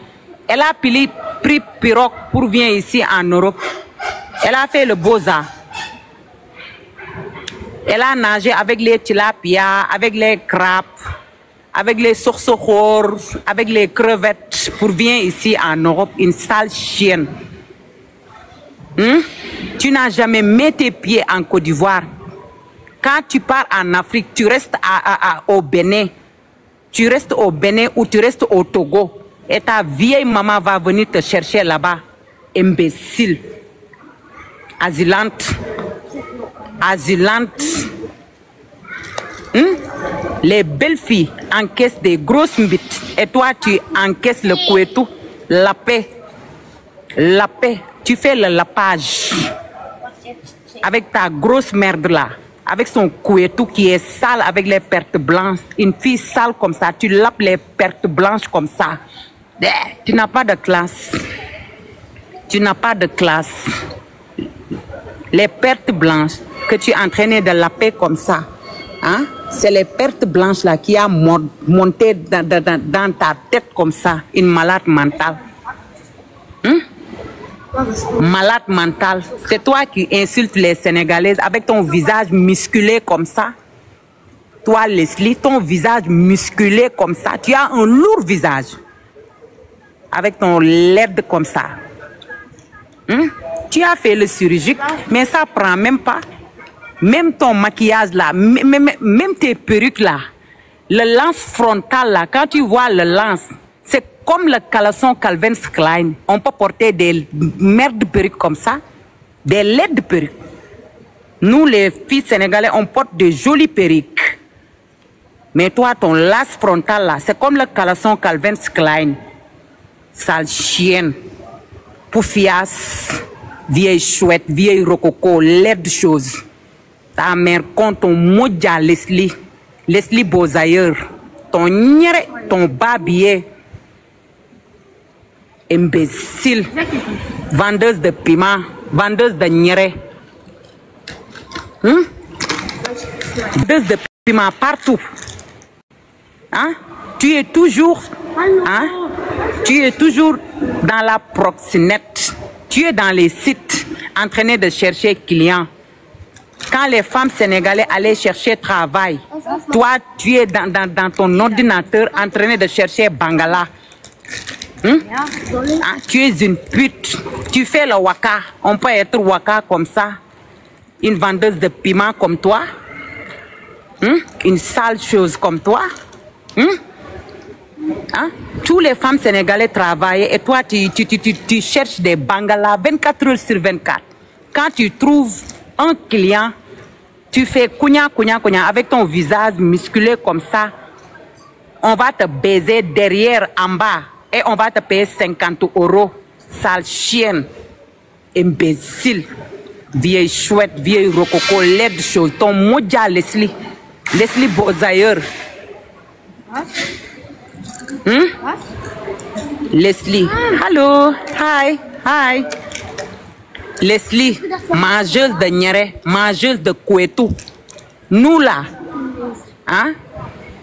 Elle a pris pirogue pour venir ici en Europe. Elle a fait le Beaux-Arts. Elle a nagé avec les tilapia, avec les crabes, avec les sorsochors, avec les crevettes pour venir ici en Europe. Une sale chienne. Tu n'as jamais mis tes pieds en Côte d'Ivoire. Quand tu pars en Afrique, tu restes au Bénin. Tu restes au Bénin ou tu restes au Togo. Et ta vieille maman va venir te chercher là-bas. Imbécile. Asylante. Les belles filles encaissent des grosses mbites. Et toi, tu encaisses le couetou. La paix. Tu fais le lapage. Avec ta grosse merde là. Avec son couetou qui est sale avec les pertes blanches. Une fille sale comme ça, tu lapes les pertes blanches comme ça. Tu n'as pas de classe. Tu n'as pas de classe. Les pertes blanches que tu es en train de laper comme ça, hein? C'est les pertes blanches là qui a monté dans ta tête comme ça. Une malade mentale. Malade mentale. C'est toi qui insultes les Sénégalaises avec ton visage musculé comme ça. Toi, Leslie, ton visage musculé comme ça. Tu as un lourd visage. Avec ton laide comme ça. Tu as fait le chirurgique, mais ça prend même pas. Même ton maquillage là, même tes perruques là. Le lance frontal là, quand tu vois le lance, c'est comme le caleçon Calvin Klein. On peut porter des merdes de perruques comme ça, des laides de perruques. Nous, les filles sénégalaises, on porte de jolies perruques. Mais toi, ton lance frontal là, c'est comme le caleçon Calvin Klein. Sale chienne. Poufias, vieille chouette, vieille rococo, laide chose. Ta mère compte ton moja Leslie. Leslie Bozailleur. Ton nyere, ton babier. Imbécile. Vendeuse de piment, vendeuse de nyere. Vendeuse de piment partout. Hein? Tu es toujours, hein? Tu es toujours dans la proxénète. Tu es dans les sites en train de chercher clients. Quand les femmes sénégalaises allaient chercher travail, toi, tu es dans ton ordinateur en train de chercher Bangala. Tu es une pute. Tu fais le waka. On peut être waka comme ça. Une vendeuse de piment comme toi. Une sale chose comme toi. Tous les femmes sénégalaises travaillent et toi, tu cherches des Bangala 24 heures sur 24. Quand tu trouves un client, tu fais kounya avec ton visage musculé comme ça. On va te baiser derrière, en bas. Et on va te payer 50 €. Sale chienne. Imbécile. Vieille chouette, vieille rococo, laide chose. Ton moja Leslie. Leslie Bozailleur. Leslie. Hello. Hi. Leslie, mangeuse de nyere, mangeuse de couetou. Nous là, hein?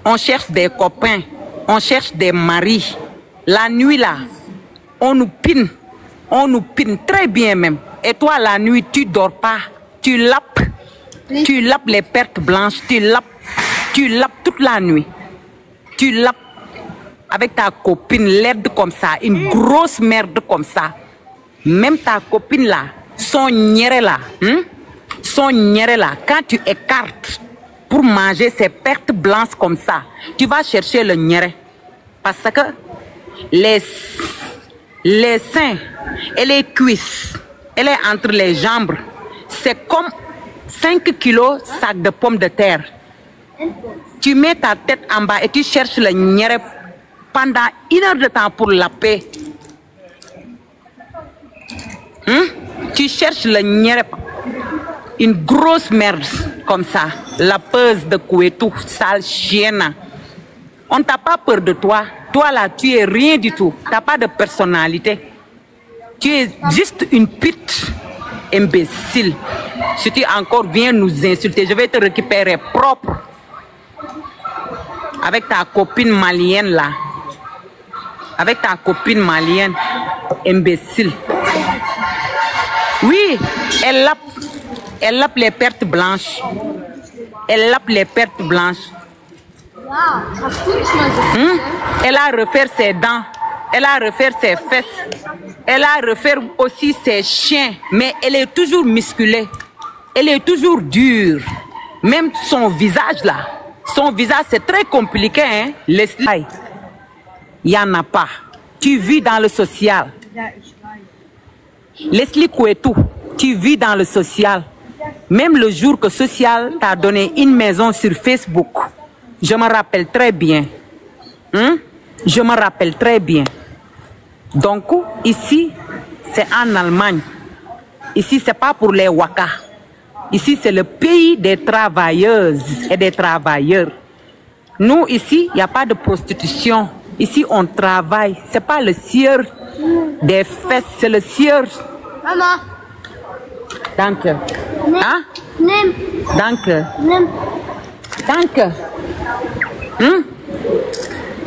on cherche des copains, on cherche des maris. La nuit là, on nous pine très bien même. Et toi la nuit, tu dors pas, tu lapes les pertes blanches, tu lapes toute la nuit. Tu lapes avec ta copine laide comme ça, une grosse merde comme ça. Même ta copine là, son niéré là, quand tu écartes pour manger ces pertes blanches comme ça, tu vas chercher le niéré. Parce que les seins et les cuisses, elle est entre les jambes. C'est comme 5 kilos sac de pommes de terre. Tu mets ta tête en bas et tu cherches le niéré pendant 1 heure de temps pour laper. Tu cherches le niéré. Une grosse merde comme ça. Lapeuse de Kouétou, sale chienne. On n'a pas peur de toi. Toi là, tu es rien du tout. Tu n'as pas de personnalité. Tu es juste une pute imbécile. Si tu encore viens nous insulter, je vais te récupérer propre. Avec ta copine malienne là. Avec ta copine malienne, imbécile. Oui, elle lape les pertes blanches. Elle lape les pertes blanches. Elle a refaire ses dents. Elle a refaire ses fesses. Elle a refaire aussi ses chiens. Mais elle est toujours musculée. Elle est toujours dure. Même son visage là. Son visage c'est très compliqué. Hein? Leslie, il n'y en a pas. Tu vis dans le social. Leslie Kouétou, tu vis dans le social. Même le jour que Social t'a donné une maison sur Facebook. Je me rappelle très bien. Je me rappelle très bien. Donc, ici, c'est en Allemagne. Ici, c'est pas pour les Waka. Ici, c'est le pays des travailleuses et des travailleurs. Nous, ici, il n'y a pas de prostitution. Ici, on travaille. C'est pas le sieur des fesses, c'est le sieur. Maman. Danke. Hein? Danke. Danke.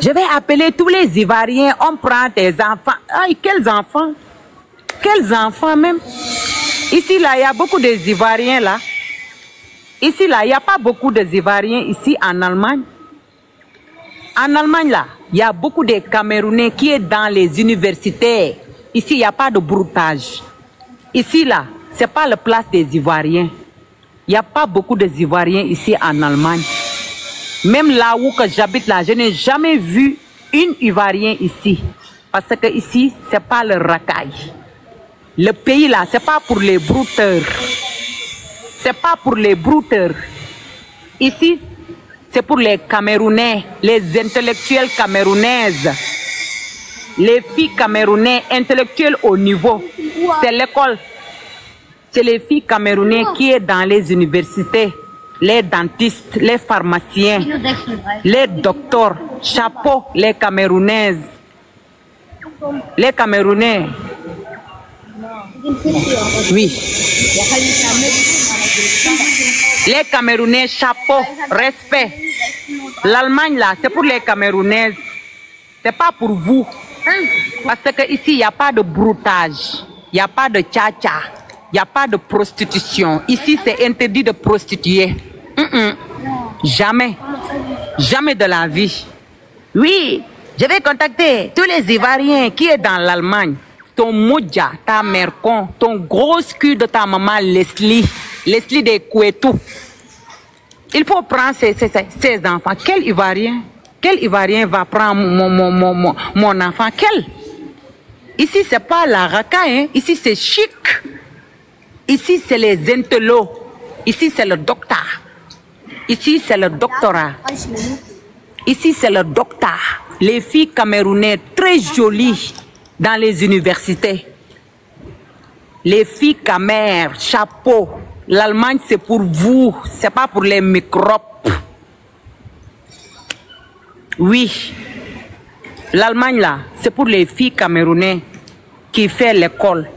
Je vais appeler tous les Ivoiriens. On prend tes enfants. Aïe, quels enfants? Quels enfants même? Ici, là, il y a beaucoup de Ivoiriens, là. Ici, là, il n'y a pas beaucoup de Ivoiriens ici en Allemagne. En Allemagne, là, il y a beaucoup de Camerounais qui sont dans les universités. Ici, il n'y a pas de broutage. Ici, là, ce n'est pas la place des Ivoiriens. Il n'y a pas beaucoup de Ivoiriens ici en Allemagne. Même là où j'habite, là, je n'ai jamais vu une Ivoirien ici. Parce que ici, ce n'est pas le racaille. Le pays, là, ce n'est pas pour les brouteurs. Ce n'est pas pour les brouteurs. Ici, c'est pour les Camerounais, les intellectuels camerounaises. Les filles camerounaises intellectuelles au niveau. C'est l'école. C'est les filles camerounaises qui sont dans les universités. Les dentistes, les pharmaciens, les docteurs. Chapeau, les Camerounaises. Les Camerounais. Oui. Les Camerounais, chapeau, respect. L'Allemagne, là, c'est pour les Camerounaises. C'est pas pour vous. Parce que ici, il n'y a pas de broutage. Il n'y a pas de tcha-tcha. Il n'y a pas de prostitution. Ici, c'est interdit de prostituer. Jamais. Jamais de la vie. Oui, je vais contacter tous les Ivoiriens qui sont dans l'Allemagne. Ton Moudja, ta mère con, ton gros cul de ta maman Leslie. Leslie de Kouétou. Il faut prendre ses enfants. Quel Ivoirien va prendre mon enfant? Quel? Ici, c'est pas la raka, hein? Ici, c'est chic. Ici, c'est les intellos. Ici, c'est le docteur. Ici, c'est le doctorat. Ici, c'est le docteur. Les filles camerounaises très jolies dans les universités. Les filles camères, chapeau. L'Allemagne, c'est pour vous. C'est pas pour les microbes. Oui. L'Allemagne, là, c'est pour les filles camerounaises qui font l'école.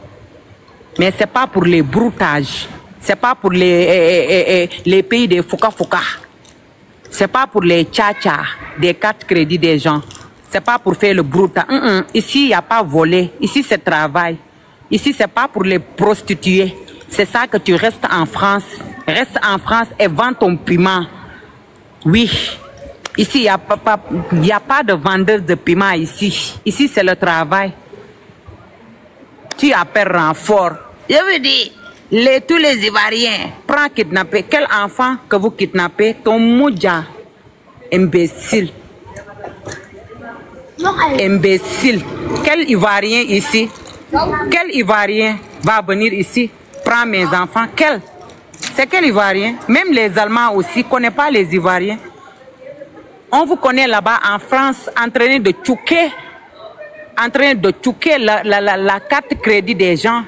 Mais c'est pas pour les broutages. C'est pas pour les pays des Fouka-Fouka. C'est pas pour les tcha-tcha des cartes crédit des gens. C'est pas pour faire le brouta. Ici, il n'y a pas volé. Ici, c'est travail. Ici, c'est pas pour les prostituées. C'est ça que tu restes en France. Reste en France et vends ton piment. Oui. Ici, il n'y a pas de vendeuse de piment ici. Ici, c'est le travail. Tu appelles renfort. Je veux dire, tous les Ivoiriens, prends kidnapper. Quel enfant que vous kidnappez? Ton moudja. Imbécile. Imbécile. Quel Ivoirien ici? Quel Ivoirien va venir ici? Prends mes enfants. Quel? C'est quel Ivoirien? Même les Allemands aussi ne connaissent pas les Ivoiriens. On vous connaît là-bas en France en train de tchouquer. En train de tchouquer la carte crédit des gens.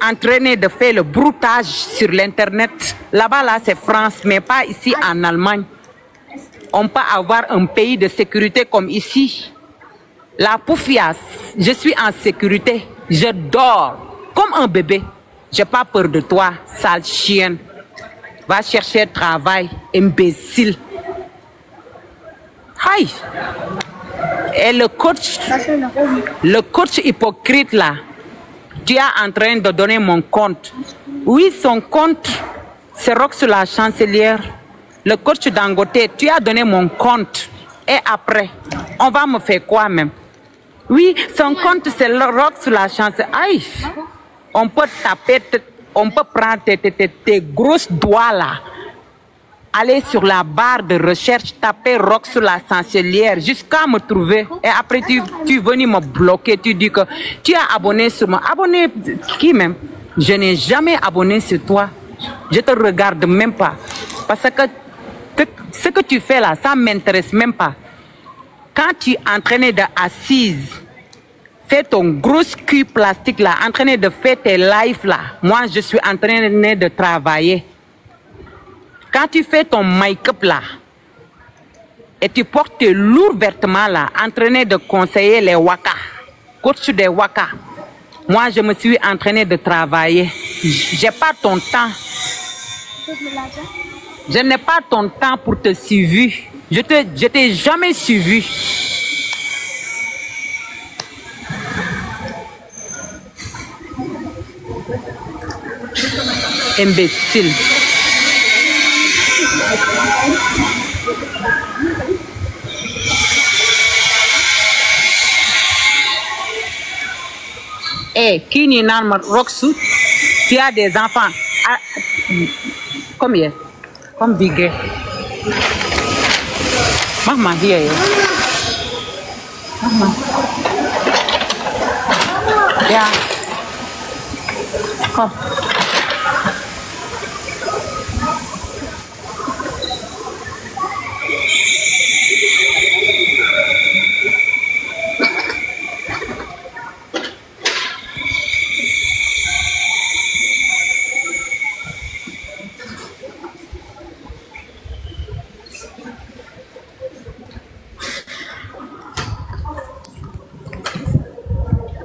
En train de faire le broutage sur l'internet. Là-bas, là, c'est France, mais pas ici en Allemagne. On peut avoir un pays de sécurité comme ici. La poufias, je suis en sécurité. Je dors comme un bébé. J'ai pas peur de toi, sale chienne. Va chercher travail, imbécile. Aïe. Et le coach hypocrite là, tu es en train de donner mon compte. Oui, son compte, c'est Rock sur la chancelière. Le coach Dangote, tu as donné mon compte. Et après, on va me faire quoi même? Oui, son compte, c'est le Rock sur la chancelière. Aïe. On peut taper, on peut prendre tes grosses doigts là. Aller sur la barre de recherche, taper Rock sur la chancelière jusqu'à me trouver. Et après, tu venais me bloquer. Tu dis que tu as abonné sur moi. Abonné qui même? Je n'ai jamais abonné sur toi. Je te regarde même pas. Parce que ce que tu fais là, ça ne m'intéresse même pas. Quand tu es entraîné d'assise, fais ton gros cul plastique là, en train de faire tes lives là. Moi, je suis en train de travailler. Quand tu fais ton make-up là, et tu portes tes lourds vêtements là, en train de conseiller les waka, coach des waka. Moi, je me suis entraîné de travailler. J'ai pas ton temps. Je n'ai pas ton temps pour te suivre. Je t'ai jamais suivi. Imbécile. Eh, qui n'est pas Roxou? Tu as des enfants. Ah, combien? Comme big. Maman, here. Maman. Yeah. Come.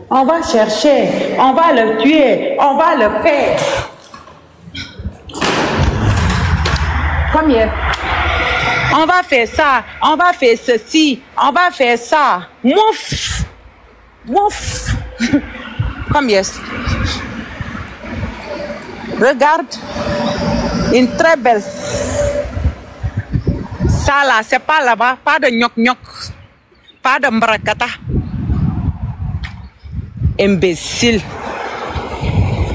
On va chercher, on va le tuer, on va le faire. Combien? On va faire ça, on va faire ceci, on va faire ça. Mouf! Mouf! Combien? Regarde, une très belle. Ça là, c'est pas là-bas, pas de gnoc-gnoc, pas de mbrakata. Imbécile.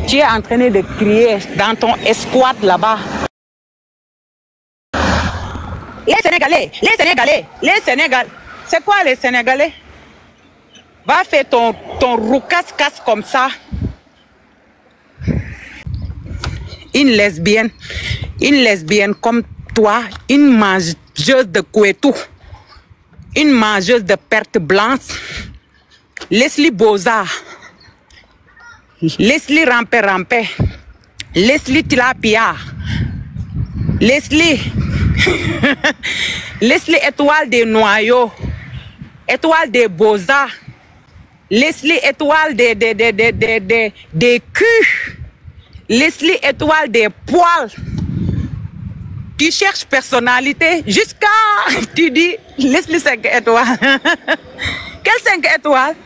Tu es en train de crier dans ton escouade là-bas. Les Sénégalais, les Sénégalais, les Sénégalais. C'est quoi les Sénégalais? Va faire ton roucasse-casse comme ça. Une lesbienne comme toi, une mangeuse de couetou, une mangeuse de perte blanche. Leslie Boza, Leslie Rampé, Leslie Tilapia, Leslie, Leslie Étoile des Noyaux, Étoile des Boza, Leslie Étoile des culs, Leslie Étoile des poils. Tu cherches personnalité jusqu'à... Tu dis, laisse-le 5 étoiles. Quelles 5 étoiles?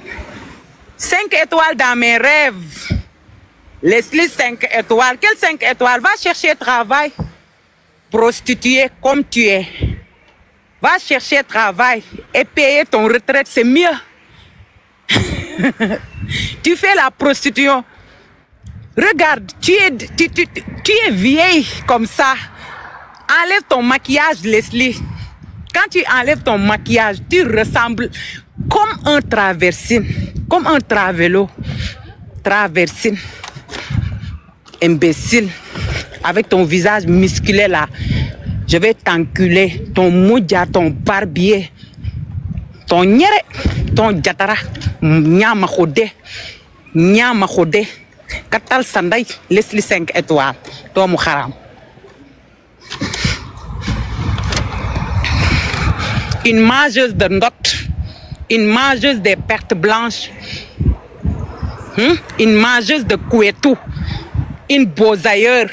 5 étoiles dans mes rêves. Laisse-le 5 étoiles. Quelles 5 étoiles? Va chercher travail. Prostituée comme tu es. Va chercher travail et payer ton retraite, c'est mieux. Tu fais la prostitution. Regarde, tu es vieille comme ça. Enlève ton maquillage, Leslie. Quand tu enlèves ton maquillage, tu ressembles comme un traversine, comme un travelo. Traversine. Imbécile. Avec ton visage musculé là. Je vais t'enculer. Ton moudja, ton barbier. Ton nyere, ton jatara. Nyama khode. Nyama khode. Katal sanday. Leslie 5 étoiles. Toi mou haram. Une mangeuse de notes. Une mangeuse des pertes blanches. Une mangeuse de couetou. Une bosailleure.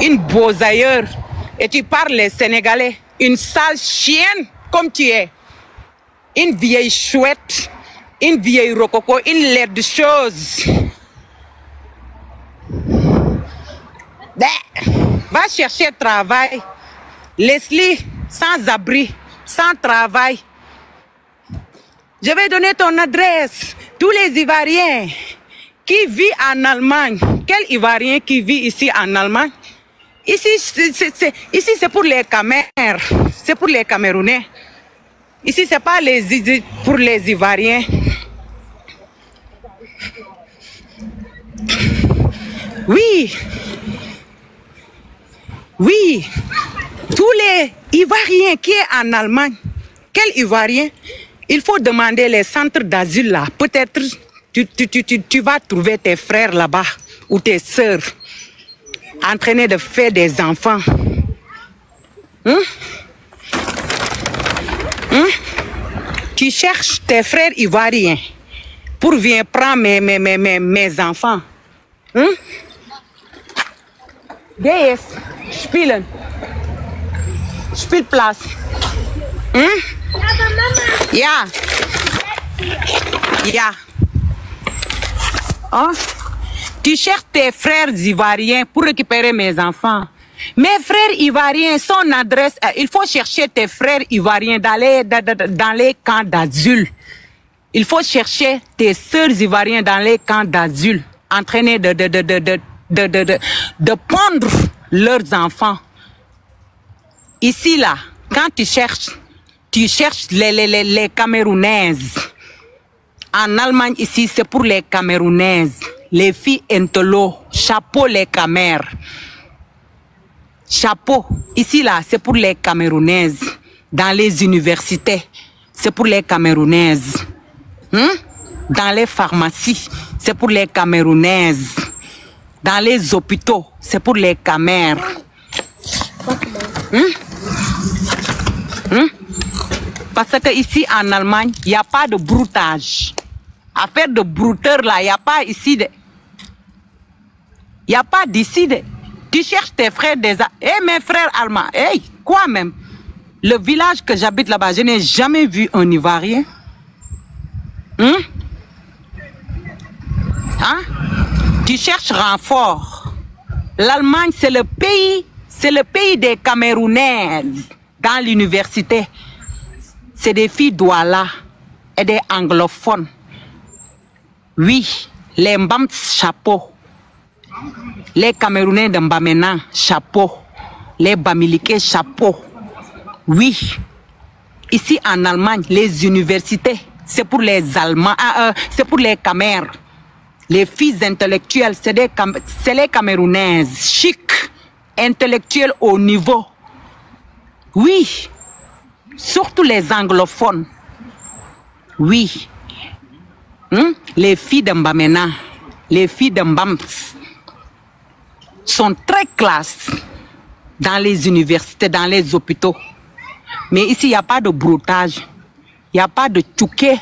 Une bosailleure. Et tu parles les Sénégalais. Une sale chienne comme tu es. Une vieille chouette. Une vieille rococo. Une laide de chose. Va chercher travail. Leslie, sans abri, sans travail. Je vais donner ton adresse. Tous les Ivoiriens qui vivent en Allemagne. Quel Ivoirien qui vit ici en Allemagne? Ici, c'est pour les Camers. C'est pour les Camerounais. Ici, c'est pas pour les Ivoiriens. Oui. Oui. Tous les Ivoiriens qui sont en Allemagne. Quel Ivoirien? Il faut demander les centres d'asile là. Peut-être tu vas trouver tes frères là-bas ou tes sœurs entraînés de faire des enfants. Tu cherches tes frères ivoiriens pour venir prendre mes enfants. Wer ist? Spielen. Spielplatz. Ja. Ja. Oh. Tu cherches tes frères ivoiriens pour récupérer mes enfants. Mes frères ivoiriens, son adresse, il faut chercher tes frères ivoiriens dans les camps d'asile. Il faut chercher tes sœurs ivoiriens dans les camps d'asile, entraînés de pendre leurs enfants. Ici, là, quand tu cherches les Camerounaises. En Allemagne, ici, c'est pour les Camerounaises. Les filles intello, chapeau les Camères. Chapeau. Ici, là, c'est pour les Camerounaises. Dans les universités, c'est pour les Camerounaises. Dans les pharmacies, c'est pour les Camerounaises. Dans les hôpitaux, c'est pour les Camères. Parce que ici, en Allemagne, il n'y a pas de broutage. Affaire de brouteur, là, il n'y a pas ici de... Il n'y a pas d'ici de... Tu cherches tes frères des... mes frères allemands. Quoi même? Le village que j'habite là-bas, je n'ai jamais vu un Ivoirien. Tu cherches renfort. L'Allemagne, c'est le pays des Camerounaises dans l'université. C'est des filles douala et des anglophones. Oui, les Mbams, chapeau. Les Camerounais de Mbamena, chapeau. Les Bamileke, chapeau. Oui. Ici en Allemagne, les universités, c'est pour les Allemands, c'est pour les Camères. Les filles intellectuelles, c'est les Camerounaises, chic, intellectuelles au niveau. Oui. Surtout les anglophones. Oui. Les filles de Mbamena, les filles de Mbams sont très classes dans les universités, dans les hôpitaux. Mais ici, il n'y a pas de broutage. Il n'y a pas de tchouquer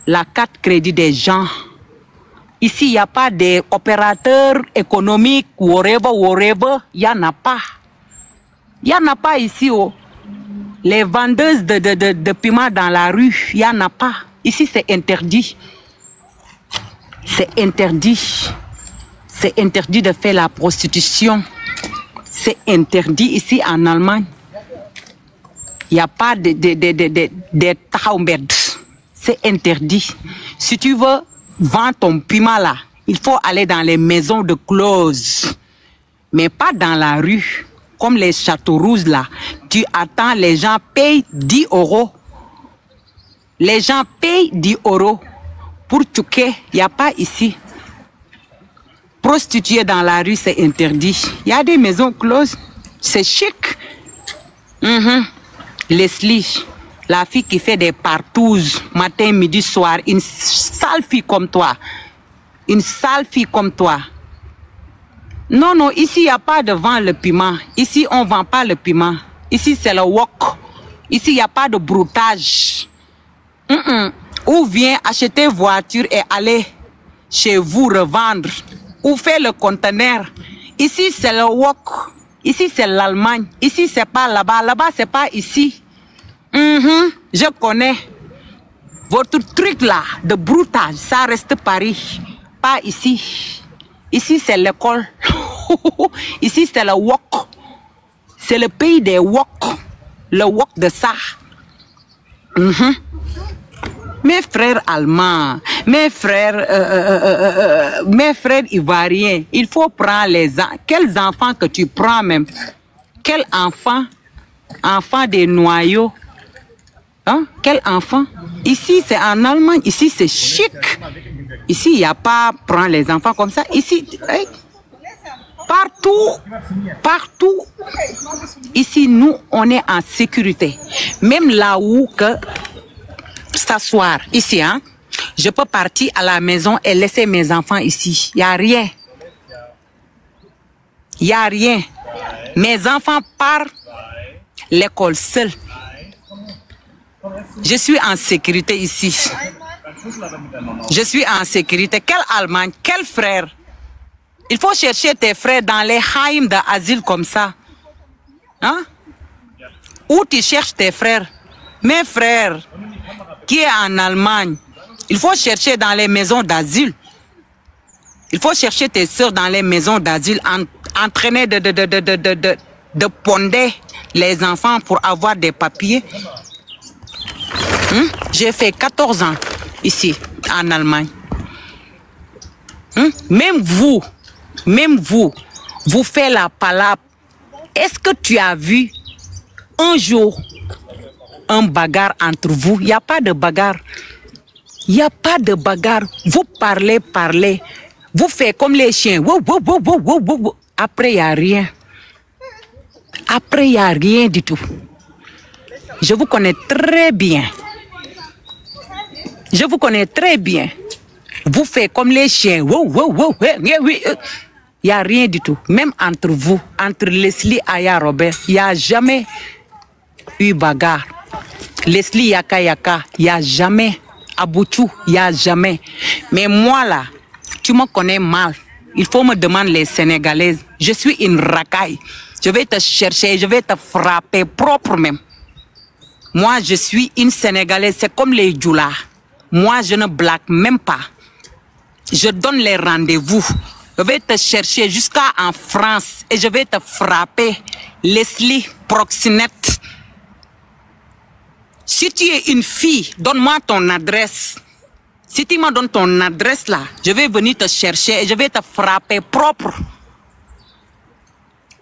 la carte crédit des gens. Ici, il n'y a pas d'opérateurs économiques, whatever. Il n'y en a pas. Il n'y en a pas ici. Oh. Les vendeuses de piment dans la rue, il n'y en a pas. Ici, c'est interdit. C'est interdit. C'est interdit de faire la prostitution. C'est interdit ici en Allemagne. Il n'y a pas de Taumbed. C'est interdit. Si tu veux vendre ton piment là, il faut aller dans les maisons de close. Mais pas dans la rue. Comme les châteaux rouges là. Tu attends, les gens payent 10 €. Les gens payent 10 € pour tchouquer. Il n'y a pas ici. Prostituer dans la rue, c'est interdit. Il y a des maisons closes. C'est chic. Leslie, la fille qui fait des partous matin, midi, soir. Une sale fille comme toi. Une sale fille comme toi. Non, non, ici, il n'y a pas de vendre le piment. Ici, on ne vend pas le piment. Ici, c'est le wok. Ici, il n'y a pas de broutage. Ou viens acheter voiture et aller chez vous revendre. Ou faire le conteneur. Ici, c'est le wok. Ici, c'est l'Allemagne. Ici, c'est pas là-bas. Là-bas, c'est pas ici. Je connais. Votre truc là, de broutage, ça reste Paris. Pas ici. Ici, c'est l'école. Ici, c'est le wok. C'est le pays des wok. Le wok de ça. Mes frères allemands, mes frères ivoiriens, il faut prendre les enfants. Quels enfants que tu prends même? Quel enfant? Enfant des noyaux. Hein? Quel enfant? Ici, c'est en Allemagne. Ici, c'est chic. Ici, il n'y a pas prendre les enfants comme ça. Ici, hey, partout. Ici, nous, on est en sécurité. Même là où que s'asseoir, ici, hein, je peux partir à la maison et laisser mes enfants ici. Il n'y a rien. Il n'y a rien. Mes enfants partent l'école seuls. Je suis en sécurité ici. Je suis en sécurité. Quelle Allemagne? Quel frère? Il faut chercher tes frères dans les haïms d'asile comme ça. Hein? Où tu cherches tes frères? Mes frères qui est en Allemagne. Il faut chercher dans les maisons d'asile. Il faut chercher tes soeurs dans les maisons d'asile, entraîner de ponder les enfants pour avoir des papiers. J'ai fait 14 ans ici, en Allemagne. Même vous, vous faites la palabre. Est-ce que tu as vu un jour un bagarre entre vous? Il n'y a pas de bagarre. Il n'y a pas de bagarre. Vous parlez. Vous faites comme les chiens. Après, il n'y a rien. Après, il n'y a rien du tout. Je vous connais très bien. Je vous connais très bien. Vous faites comme les chiens. Il n'y a rien du tout. Même entre vous, entre Leslie et Aya Robert, il n'y a jamais eu bagarre. Leslie Yaka, il n'y a jamais. Abouchou, il n'y a jamais. Mais moi là, tu me connais mal. Il faut me demander les Sénégalaises. Je suis une racaille. Je vais te chercher, je vais te frapper propre même. Moi, je suis une Sénégalaise, c'est comme les Djoula. Moi, je ne blague même pas. Je donne les rendez-vous. Je vais te chercher jusqu'à en France et je vais te frapper. Leslie Proxinette. Si tu es une fille, donne-moi ton adresse. Si tu me donnes ton adresse là, je vais venir te chercher et je vais te frapper propre.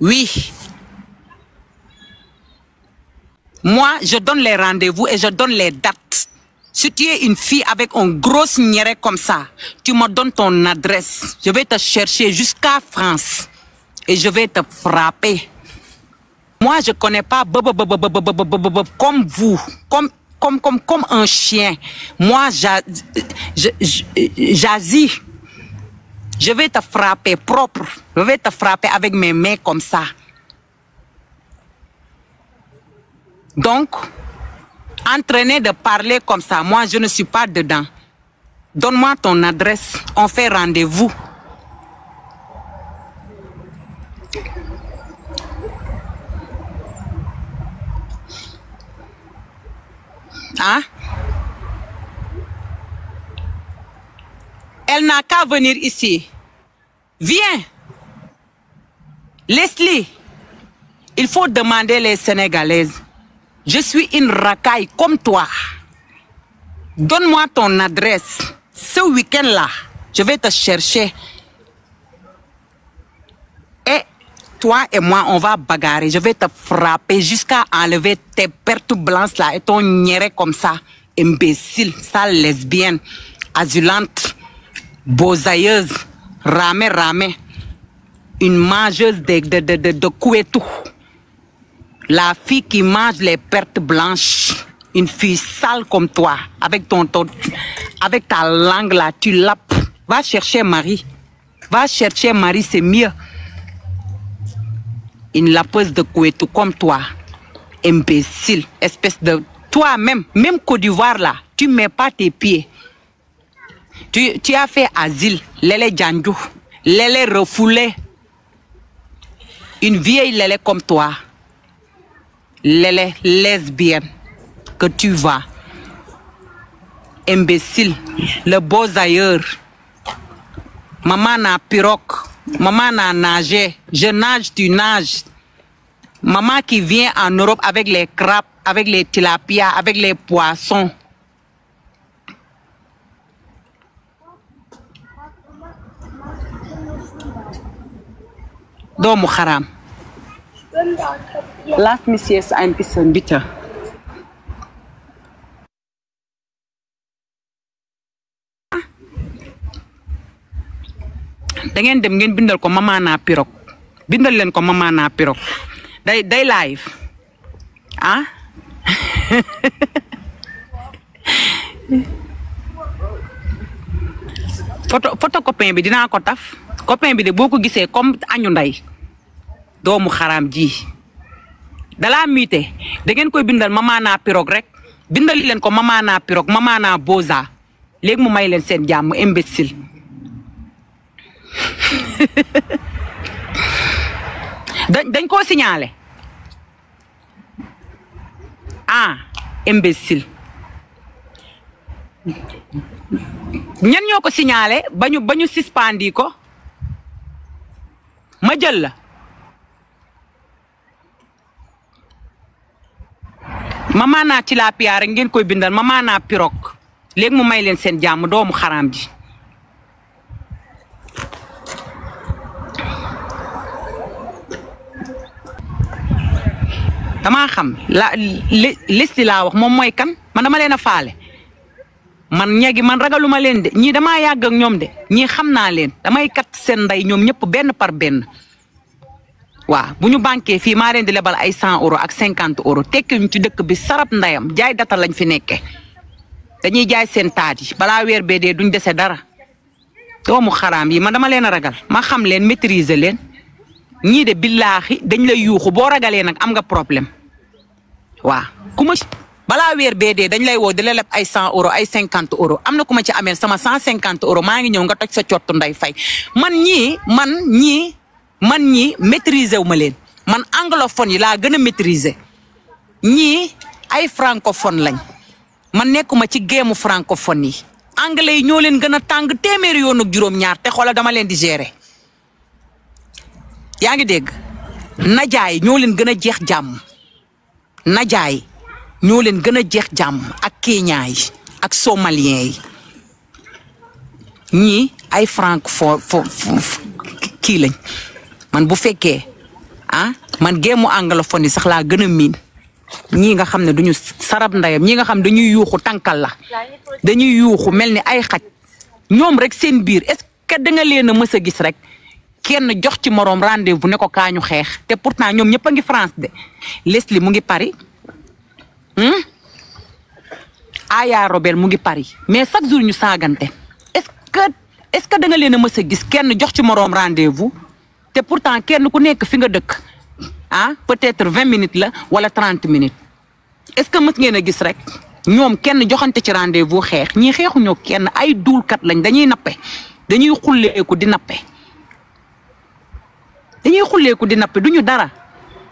Oui. Moi, je donne les rendez-vous et je donne les dates. Si tu es une fille avec un gros signeret comme ça, tu me donnes ton adresse. Je vais te chercher jusqu'à France et je vais te frapper. Moi, je ne connais pas comme vous, comme un chien. Moi, j'agis. Je vais te frapper propre. Je vais te frapper avec mes mains comme ça. Donc, entraîner de parler comme ça, moi, je ne suis pas dedans. Donne-moi ton adresse. On fait rendez-vous. Hein? Elle n'a qu'à venir ici. Viens. Leslie, il faut demander les Sénégalaises. Je suis une racaille comme toi. Donne-moi ton adresse. Ce week-end-là, je vais te chercher. Et toi et moi, on va bagarrer. Je vais te frapper jusqu'à enlever tes pertes blanches là et ton niéré comme ça. Imbécile, sale lesbienne, azulante, bosailleuse, ramée. Une mangeuse de couettou. La fille qui mange les pertes blanches. Une fille sale comme toi. Avec avec ta langue là, tu lapes. Va chercher Marie. Va chercher Marie, c'est mieux. Une lapeuse de couettou comme toi. Imbécile. Espèce de... Toi-même, même Côte d'Ivoire là, tu mets pas tes pieds. Tu as fait asile. Lélé Djandjou. Lélé refoulé. Une vieille Lélé comme toi. Lélé lesbienne. Que tu vas. Imbécile. Le beau ailleurs. Maman n'a pirogue. Maman n'a nagé. Je nage, tu nages. Maman qui vient en Europe avec les crabes, avec les tilapias, avec les poissons. Doomu xaram. Lass mich jetzt ein bisschen, bitte. Da ngeen dem ngeen bindal ko Maman n'a pirogue. Bindal leen ko Maman n'a pirogue. Day live. Ah? photo copain bi dinaa ko taf. Copain bi de boo ko gisee comme añu nday. Doomu xaram ji. Dala muté. Da ngeen koy bindal Maman n'a pirogue rek. Bindal leen ko Maman n'a pirogue, Maman n'a boza. Léegi mu may leen seen jàmm imbécile. dañ koo signalé. Ah, imbécile. ñan ñoo ko signalé ba ñu suspendi ko. Ma jël la. Maman n'a tilapia rek ngeen koy bindal Maman n'a pirogue. Léegi mu may leen seen jàmm doomu xaram ji. dama xam la listi laa wax moom mooy kan man dama leen a faale man ñegi man ragaluma leen de ñii damaa yàgg ak ñoom de ñii xam naa leen damay kat seen ndey ñoom ñëpp benn par benn waaw bu ñu banqué fii maa leen di lebal ay 100 euros ak 50 euros tekki ñu ci dëkk bi sarab ndayam jaay data lañ fi nekke dañuy jaay seen taat yi balaa weer bee dee duñ dese dara doomu xaraam yi man dama leen a ragal ma xam leen maîtriser leen ñii de billaahi dañ lay yuuxu boo ragalee nag am nga problème waaw ku ma balaa weer bee dee dañ lay woo di la leb ay 100 euros ay 50 euros am na ku ma ci ameel sama 150 euros maa ngi ñëw nga toj sa cottu nday fay man ñii maîtriser wu ma leen man anglophone yi laa gën a maîtriser ñii ay francophone lañ man nekkuma ci géemu francophone yi anglais yi ñoo leen gën a tàng téeméeri yoon ak juróom-ñaar te xoolal dama leen di gérer. yaa ngi dégg najaay ñoo leen gën a jeex jàmm najaay ñoo leen gën a jeex jàmm ak Kenya yi ak somalien yi ñii ay francophone kii lañ man bu fekkee man géemu anglophone yi sax laa gën a miin ñii nga xam ne duñu sarab ndayam ñii nga xam dañuy yuuxu tànkal la dañuy yuuxu mel ni ay xaj ñoom rek seen biir est-ce que da nga leen a mës a gis rek kenn jox ci moroom rendez-vous ne ko kaañu xeex te pourtant ñoom ñëpp a ngi France de Leslie mu ngi Paris Aya Robel mu ngi Paris mais chaque jour ñu saagante est-ce que da nga leen a mës a gis kenn jox ci moroom rendez-vous te pourtant kenn ku nekk fi nga dëkk peut-être 20 minutes la wala 30 minutes est-ce que mës ngeen a gis rek ñoom kenn joxante ci rendez-vous xeex ñii xeexuñoo kenn ay duulkat lañ dañuy nappe dañuy xulleeku di nappe duñu dara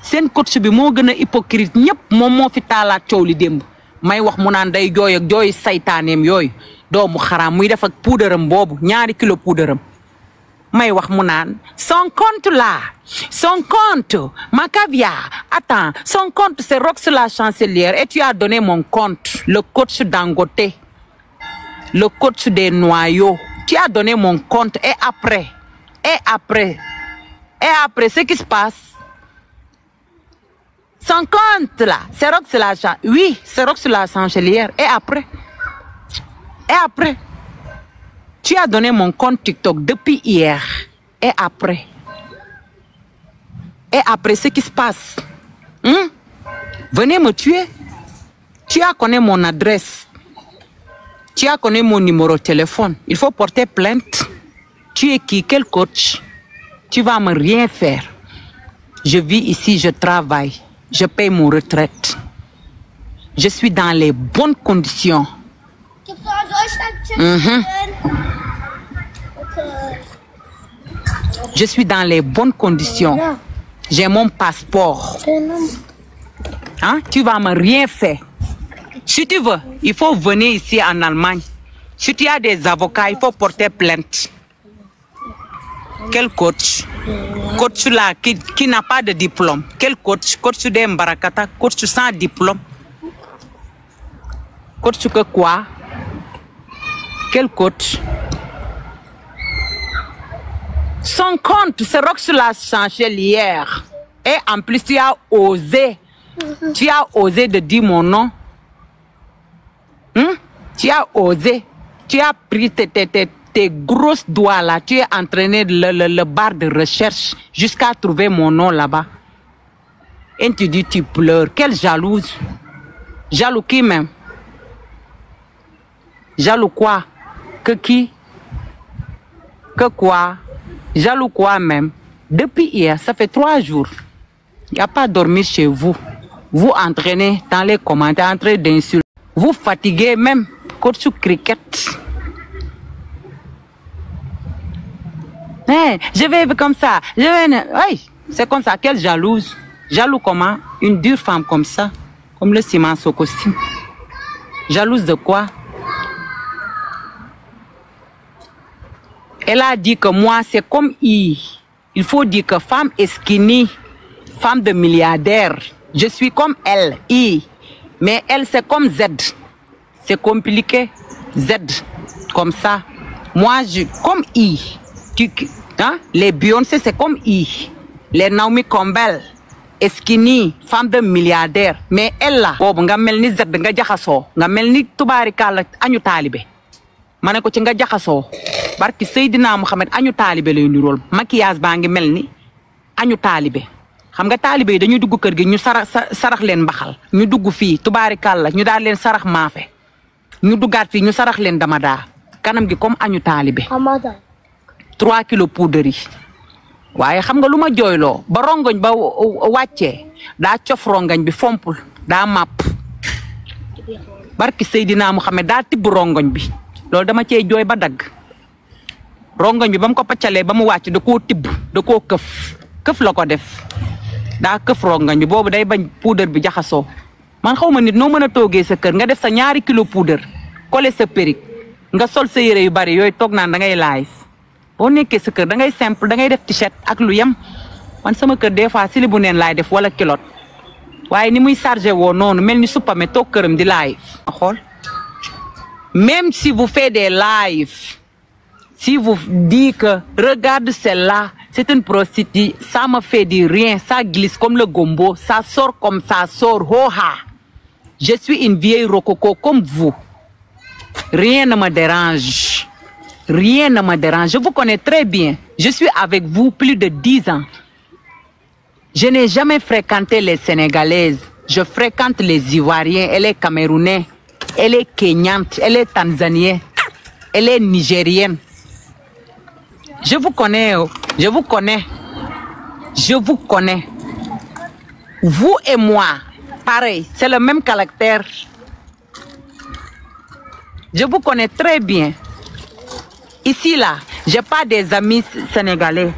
seen coach bi moo gën a hypocrite ñëpp moom moo fi taalaat coow li démb may wax mu naan day jooy ak jooy saytaaneem yooyu doomu xaraam muy def ak puudaram boobu 2 kilo puudaram may wax mu naan son compte là son compte ma caviar attends son compte c'est Rox la chancelière et tu as donné mon compte le coach Dangote le coach des noyaux tu as donné mon compte et après ce qui se passe son compte là c'est Rox la oui c'est Rox la chancelière et après tu as donné mon compte TikTok depuis hier. Et après ce qui se passe, venez me tuer. Tu as connu mon adresse. Tu as connu mon numéro de téléphone. Il faut porter plainte. Tu es qui? Quel coach? Tu vas me rien faire. Je vis ici, je travaille. Je paye mon retraite. Je suis dans les bonnes conditions. Je suis dans les bonnes conditions. J'ai mon passeport. Hein? Tu vas me rien faire. Si tu veux, il faut venir ici en Allemagne. Si tu as des avocats, il faut porter plainte. Quel coach? Coach là qui n'a pas de diplôme. Quel coach? Coach de Mbarakata, coach sans diplôme. Coach que quoi? Quel coach? Son compte, c'est Rox la chancelière. Et en plus, tu as osé de dire mon nom. Tu as osé. Tu as pris tes grosses doigts là. Tu as entraîné le bar de recherche jusqu'à trouver mon nom là-bas. Et tu dis, tu pleures. Quelle jalouse. Jaloux qui même? Jaloux quoi? Que qui? Que quoi? Jaloux quoi même? Depuis hier, ça fait 3 jours. Il n'y a pas dormi chez vous. Vous entraînez dans les commentaires, en train d'insulter. Vous fatiguez même. Coach sur cricket. Hey, je vais vivre comme ça. Oui, c'est comme ça. Quelle jalouse. Jaloux comment? Une dure femme comme ça. Comme le ciment au costume. Jalouse de quoi? Elle a dit que moi, c'est comme I. Il faut dire que femme est skinny, femme de milliardaire. Je suis comme elle, I. Mais elle, c'est comme Z. C'est compliqué. Z, comme ça. Moi, comme I. Les Beyoncé, c'est comme I. Les Naomi Campbell, skinny, femme de milliardaire. Mais elle, là, nga melni Z, nga jaxaso. Nga melni tubarikala añu talibé. Mané ko ci nga jaxaso. Barki Seydina Mohamed añu talibé lay nirol maquillage baa ngi mel ni añu talibé xam nga talibé yi dañuy dugg kër gi ñu sarax leen mbaxal ñu dugg fii tubaarikàlla ñu daal leen sarax maafe ñu duggaat fii ñu sarax leen damada kanam gi comme añu talibé 3 kilos poudre yi waaye xam nga lu ma jooyloo ba rongoñ ba wàccee daa cof rongoñ bi fompul daa màpp barki Seydina Mohamed daa tibb rongoñ bi loolu dama cee jooy ba dagg rongoñ bi ba mu ko paccalee ba mu wàcc da koo tibb da koo këf la ko def daa këf rongoñ bi boobu day bañ poudre bi jaxasoo man xaw ma nit noo mën a toogee sa kër nga def sa 2 kilo poudre collé sa perruque nga sol sa yére yu bari yooyu toog naan da ngay live boo nekkee sa kër da ngay simple da ngay def t-shirt ak lu yem man sama kër des fois sili bu neen laay def wala kilot waaye ni muy chargé woo noonu mel ni suppame toog këram di live xool même si vous faites des lives. Si vous dites que regarde celle-là, c'est une prostituée, ça me fait du rien, ça glisse comme le gombo, ça sort comme ça sort, ho-ha. Je suis une vieille rococo comme vous. Rien ne me dérange. Rien ne me dérange. Je vous connais très bien. Je suis avec vous plus de 10 ans. Je n'ai jamais fréquenté les Sénégalaises. Je fréquente les Ivoiriens et les Camerounais. Elle est Kenyante, elle est Tanzanienne, elle est Nigérienne. Je vous connais, je vous connais, je vous connais. Vous et moi, pareil, c'est le même caractère. Je vous connais très bien. Ici, là, j'ai pas des amis sénégalais.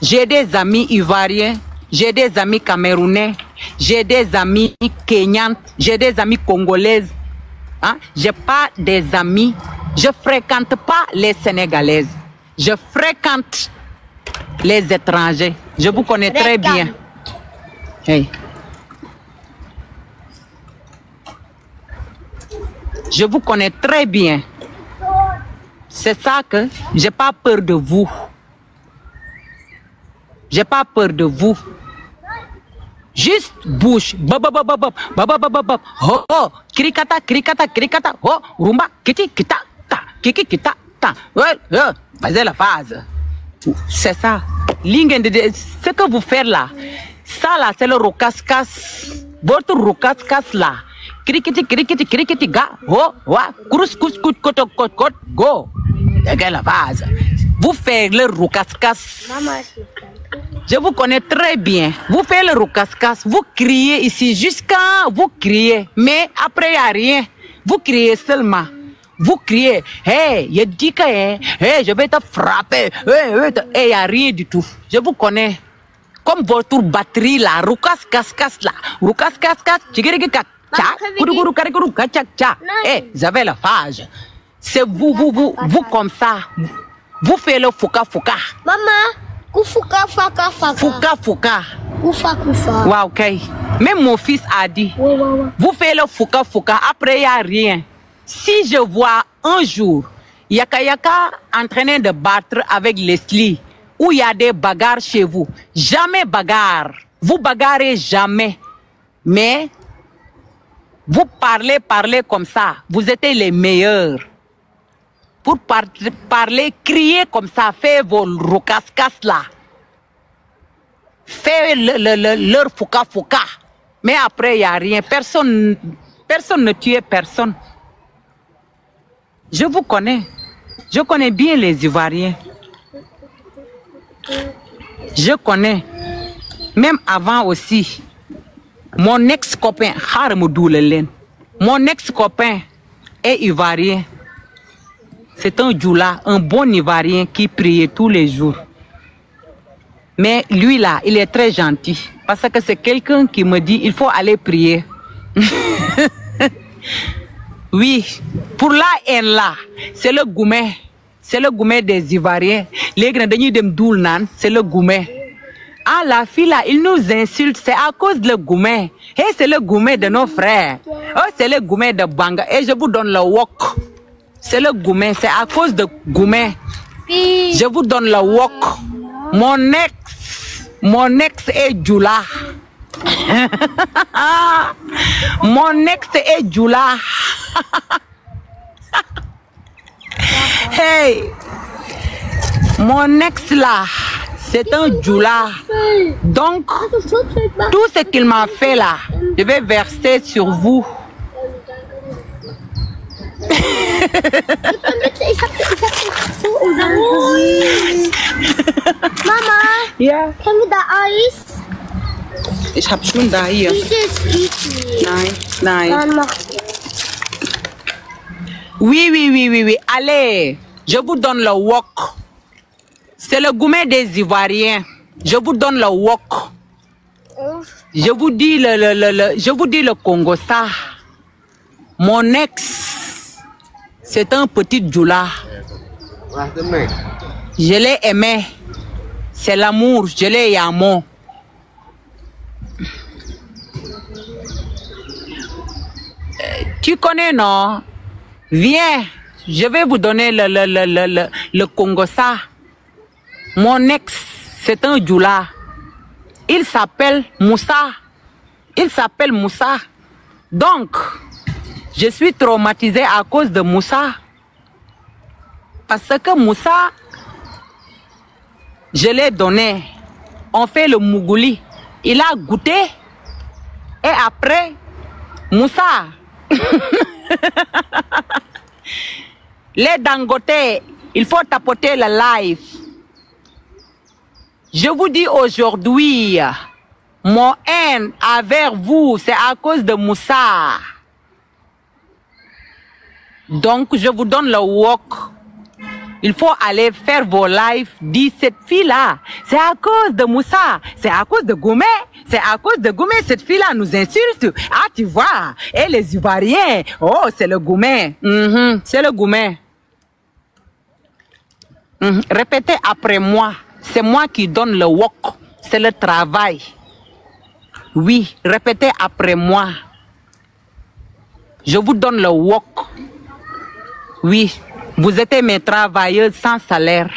J'ai des amis ivoiriens, j'ai des amis camerounais, j'ai des amis kenyans, j'ai des amis congolaises. Hein? J'ai pas des amis. Je fréquente pas les sénégalaises. Je fréquente les étrangers. Je vous connais très bien. Hey. Je vous connais très bien. C'est ça que j'ai pas peur de vous. J'ai pas peur de vous. Juste bouche. Oh, oh, krikata, krikata, krikata. Oh, rumba, kiti, kita, ta, kiki, kita, ta. Vas-y la phase. C'est ça. Ce que vous faites là, ça là, c'est le rocascas. Votre rocascas là. Krikiti, krikiti, krikiti, ga. Oh, wa, krous, kous, kout, koto, kot, kot, go. Regarde la phase. Vous faites le rocascas. Je vous connais très bien. Vous faites le rocascas. Vous criez ici jusqu'à vous criez. Mais après, il n'y a rien. Vous criez seulement. Vous criez. Hey, il dit que hey, je vais te frapper. Hey, il n'y a rien du tout. Je vous connais. Comme votre batterie là. Rocascas là. Rocascas. Hey, vous avez la phase. C'est vous comme ça. Vous faites le fouka. Maman, fouka. Fouka. Kufa. Ouais, ok. Même mon fils a dit. Ouais. Vous faites le fouka. Après, il n'y a rien. Si je vois un jour Yaka en train de battre avec Leslie, où il y a des bagarres chez vous, jamais bagarre. Vous bagarrez jamais. Mais vous parlez comme ça. Vous êtes les meilleurs. Pour parler, crier comme ça, faites vos rocascas là. Faites leur fouka. Mais après, il n'y a rien. Personne ne tue personne. Je vous connais. Je connais bien les Ivoiriens. Je connais. Même avant aussi. Mon ex-copain, mon ex-copain est Ivoirien. C'est un djoula, un bon Ivoirien qui priait tous les jours. Mais lui là, il est très gentil. Parce que c'est quelqu'un qui me dit, il faut aller prier. Oui, pour la haine là, c'est le goumet. C'est le goumet des Ivoiriens. Les grands dem doulnan, c'est le goumet. Ah, la fille là, il nous insulte, c'est à cause de le goumet. Et c'est le goumet de nos frères. Oh, c'est le goumet de Banga. Et je vous donne le wok. C'est le goumet, c'est à cause de goumet. Je vous donne le wok. Mon ex est djoula. Mon ex est djoula. Hey, mon ex là, c'est un djoula. Donc, tout ce qu'il m'a fait là, je vais verser sur vous. Mama, Yeah. can we the ice? Ich hab schon da hier. Nein. Oui. Allez, je vous donne le wok. C'est le goumet des Ivoiriens. Je vous donne le wok. Je vous dis le Congo ça. Mon ex, c'est un petit djoula. Je l'ai aimé. C'est l'amour. Je l'ai aimé. Tu connais, non? Viens. Je vais vous donner le Congo ça. Mon ex, c'est un djoula. Il s'appelle Moussa. Donc, je suis traumatisée à cause de Moussa. Parce que Moussa, je l'ai donné. On fait le mougouli. Il a goûté. Et après, Moussa. Les dangotés, il faut tapoter le live. Je vous dis aujourd'hui, mon haine envers vous, c'est à cause de Moussa. Donc, je vous donne le wok. Il faut aller faire vos lives. Dis cette fille-là, c'est à cause de Moussa, c'est à cause de Goumé, c'est à cause de Goumé, cette fille-là nous insulte. Ah, tu vois, et les Ivoiriens, oh, c'est le Goumé. C'est le Goumé. Répétez après moi, c'est moi qui donne le wok, c'est le travail. Oui, répétez après moi. Je vous donne le wok. Oui. Vous êtes mes travailleuses sans salaire.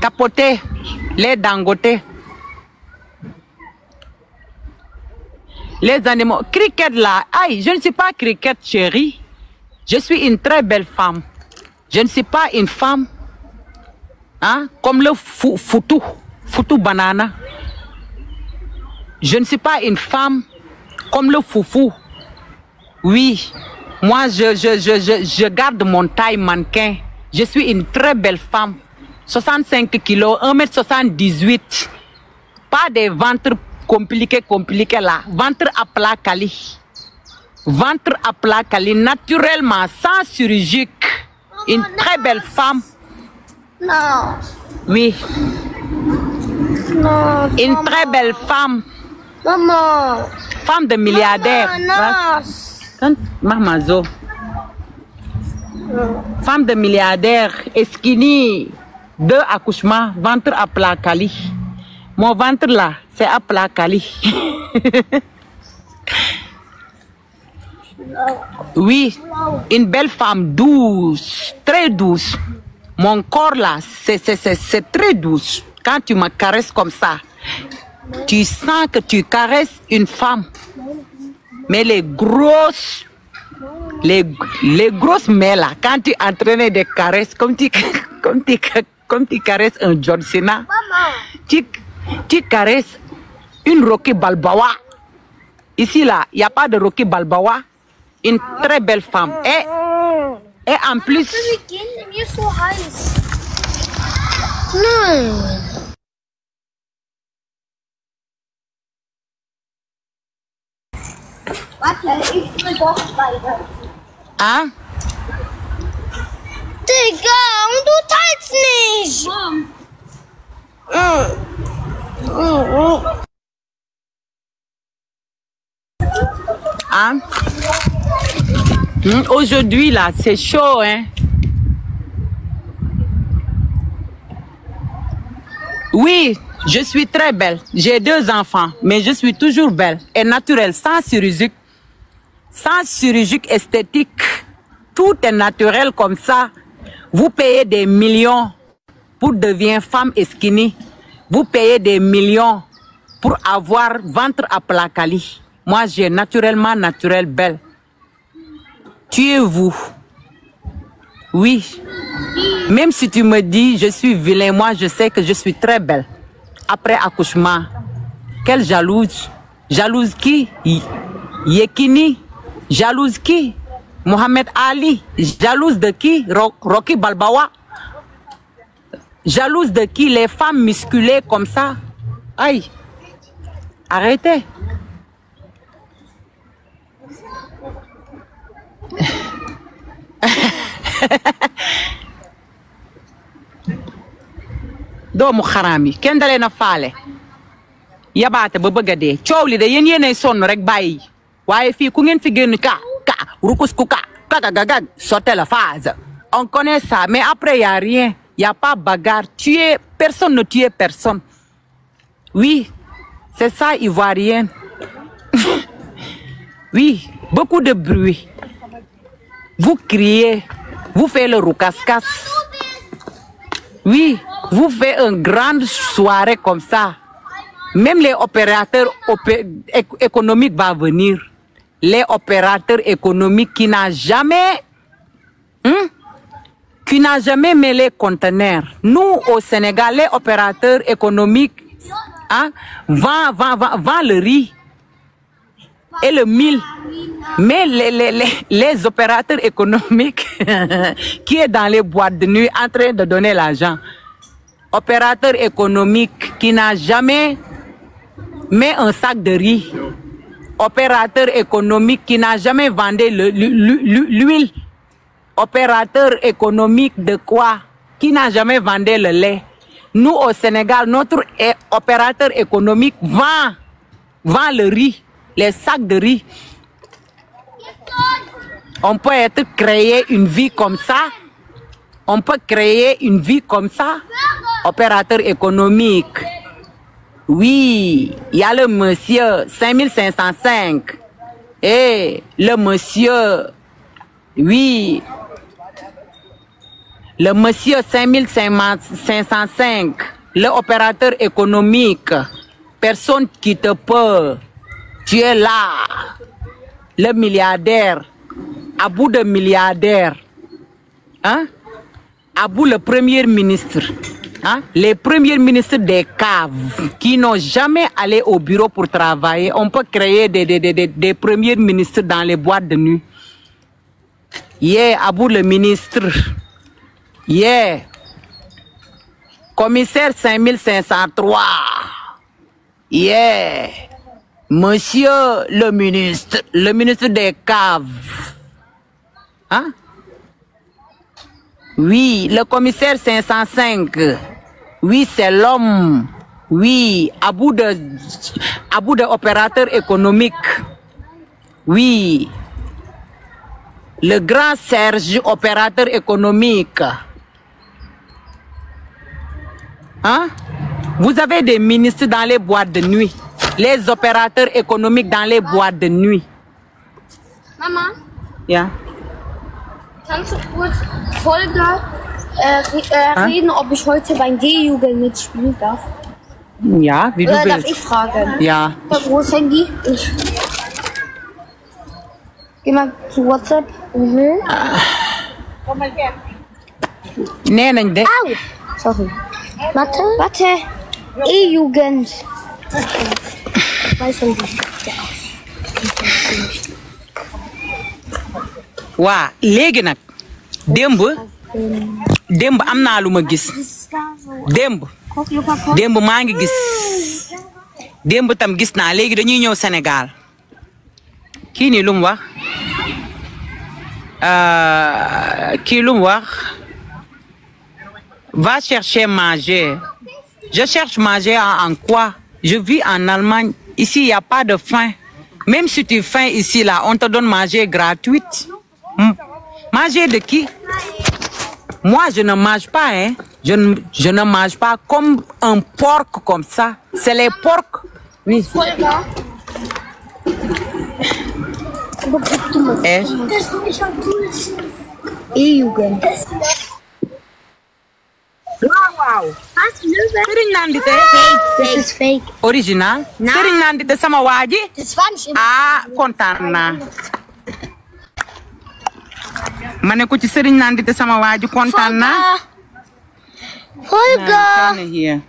Capotez, les dangotés. Les animaux. Cricket là. Aïe, je ne suis pas cricket chérie. Je suis une très belle femme. Je ne suis pas une femme. Hein, comme le foutou banana. Je ne suis pas une femme comme le foufou. Oui, moi je garde mon taille mannequin. Je suis une très belle femme. 65 kilos, 1m78. Pas des ventres compliqués là. Ventre à plat quali. Ventre à plat quali, naturellement, sans chirurgique. Une très belle femme. Non. Oui. Non. Une très belle femme. Maman. Femme de milliardaire. Maman. Femme de milliardaire, skinny, 2 accouchements, ventre à plat quali. Mon ventre là, c'est à plat quali. Oui, une belle femme douce, très douce. Mon corps là, c'est très douce. Quand tu me caresses comme ça, tu sens que tu caresses une femme. Mais les grosses mains là, quand tu entraînes des caresses, comme tu caresses un John Cena, tu caresses une Rocky Balboa. Ici là, il n'y a pas de Rocky Balboa. Une très belle femme. Et en plus... Hein? Digga, und du teilst nicht. Hein? Aujourd'hui là, c'est chaud, hein? Oui, je suis très belle. J'ai 2 enfants, mais je suis toujours belle et naturelle, sans chirurgie esthétique. Tout est naturel comme ça. Vous payez des millions pour devenir femme skinny. Vous payez des millions pour avoir ventre à plat quali. Moi, j'ai naturellement belle. Tuez-vous. Oui. Même si tu me dis je suis vilain, moi je sais que je suis très belle. Après accouchement. Quelle jalouse. Jalouse qui? Yekini. Jalouse qui? Mohamed Ali. Jalouse de qui? Rocky Balboa. Jalouse de qui? Les femmes musculées comme ça. Aïe. Arrêtez. doomu xaraam yi kenn dalee na faale yabaate ba bëgg a dee coow li de yéenay sonn rek bàyyi waaye fii ku ngeen fi génn ka rukus ku gagagag sauter la phase. On connaît ça, mais après il y a rien, il y a pas bagarre, personne ne tue personne. Oui, c'est ça ivoirienne. Oui, beaucoup de bruit. Vous criez, vous faites le roucascas. Oui, vous faites une grande soirée comme ça. Même les opérateurs économiques vont venir. Les opérateurs économiques qui n'ont jamais mêlé conteneurs. Nous, au Sénégal, les opérateurs économiques vendent le riz et le mil. Mais les opérateurs économiques qui est dans les boîtes de nuit en train de donner l'argent, opérateur économique qui n'a jamais mis un sac de riz opérateur économique qui n'a jamais vendu l'huile. Opérateur économique de quoi? Qui n'a jamais vendu le lait? Nous, au Sénégal, notre opérateur économique vend le riz, les sacs de riz. On peut créer une vie comme ça. On peut créer une vie comme ça. Opérateur économique. Oui, il y a le monsieur 5505. Et le monsieur, oui, le monsieur 5505, le opérateur économique, personne qui te peut. Tu es là, le milliardaire, à bout de milliardaire. Hein? À bout le premier ministre. Hein? Les premiers ministres des caves qui n'ont jamais allé au bureau pour travailler, on peut créer des premiers ministres dans les boîtes de nuit. Yeah, Abou le ministre. Yeah. Commissaire 5503. Yeah. Monsieur le ministre des caves. Hein? Oui, le commissaire 505. Oui, c'est l'homme. Oui, à bout de opérateur économique. Oui. Le grand Serge, opérateur économique. Hein? Vous avez des ministres dans les boîtes de nuit. Les opérateurs économiques dans les boîtes de nuit. Mama, Ja. kannst du kurz Folge reden, ob ich heute beim D-Jugend mitspielen darf? Ja, wie du Oder darf willst. ich fragen? Ja. Wo ist Handy? Ich. Geh mal zu WhatsApp. Mhm. Nee, nañ de. Au! Sorry. Warte. E-Jugend. Weiß schon wie. waa léegi nag démb am naa lu ma gis démb maa ngi gis démb tam gis naa léegi dañuy ñëw Sénégal kii nii lu mu wax kii lu mu wax va chercher manger. Je cherche manger en quoi? Je vis en Allemagne. Ici, il n'y a pas de faim. Même si tu faim ici, là, on te donne manger gratuite. Manger de qui? Moi, je ne mange pas, hein. Je ne mange pas comme un porc comme ça. C'est les porcs. Oui. Eh? E-Jugend. Wow. Serigne Nandité. Das ist fake. Original. Serigne Nandité sama waaji. Das war nicht immer. Ah, kontaan naa. Ma ne ko ci Serigne Nandité sama waaji kontaan naa. Folge. Hier.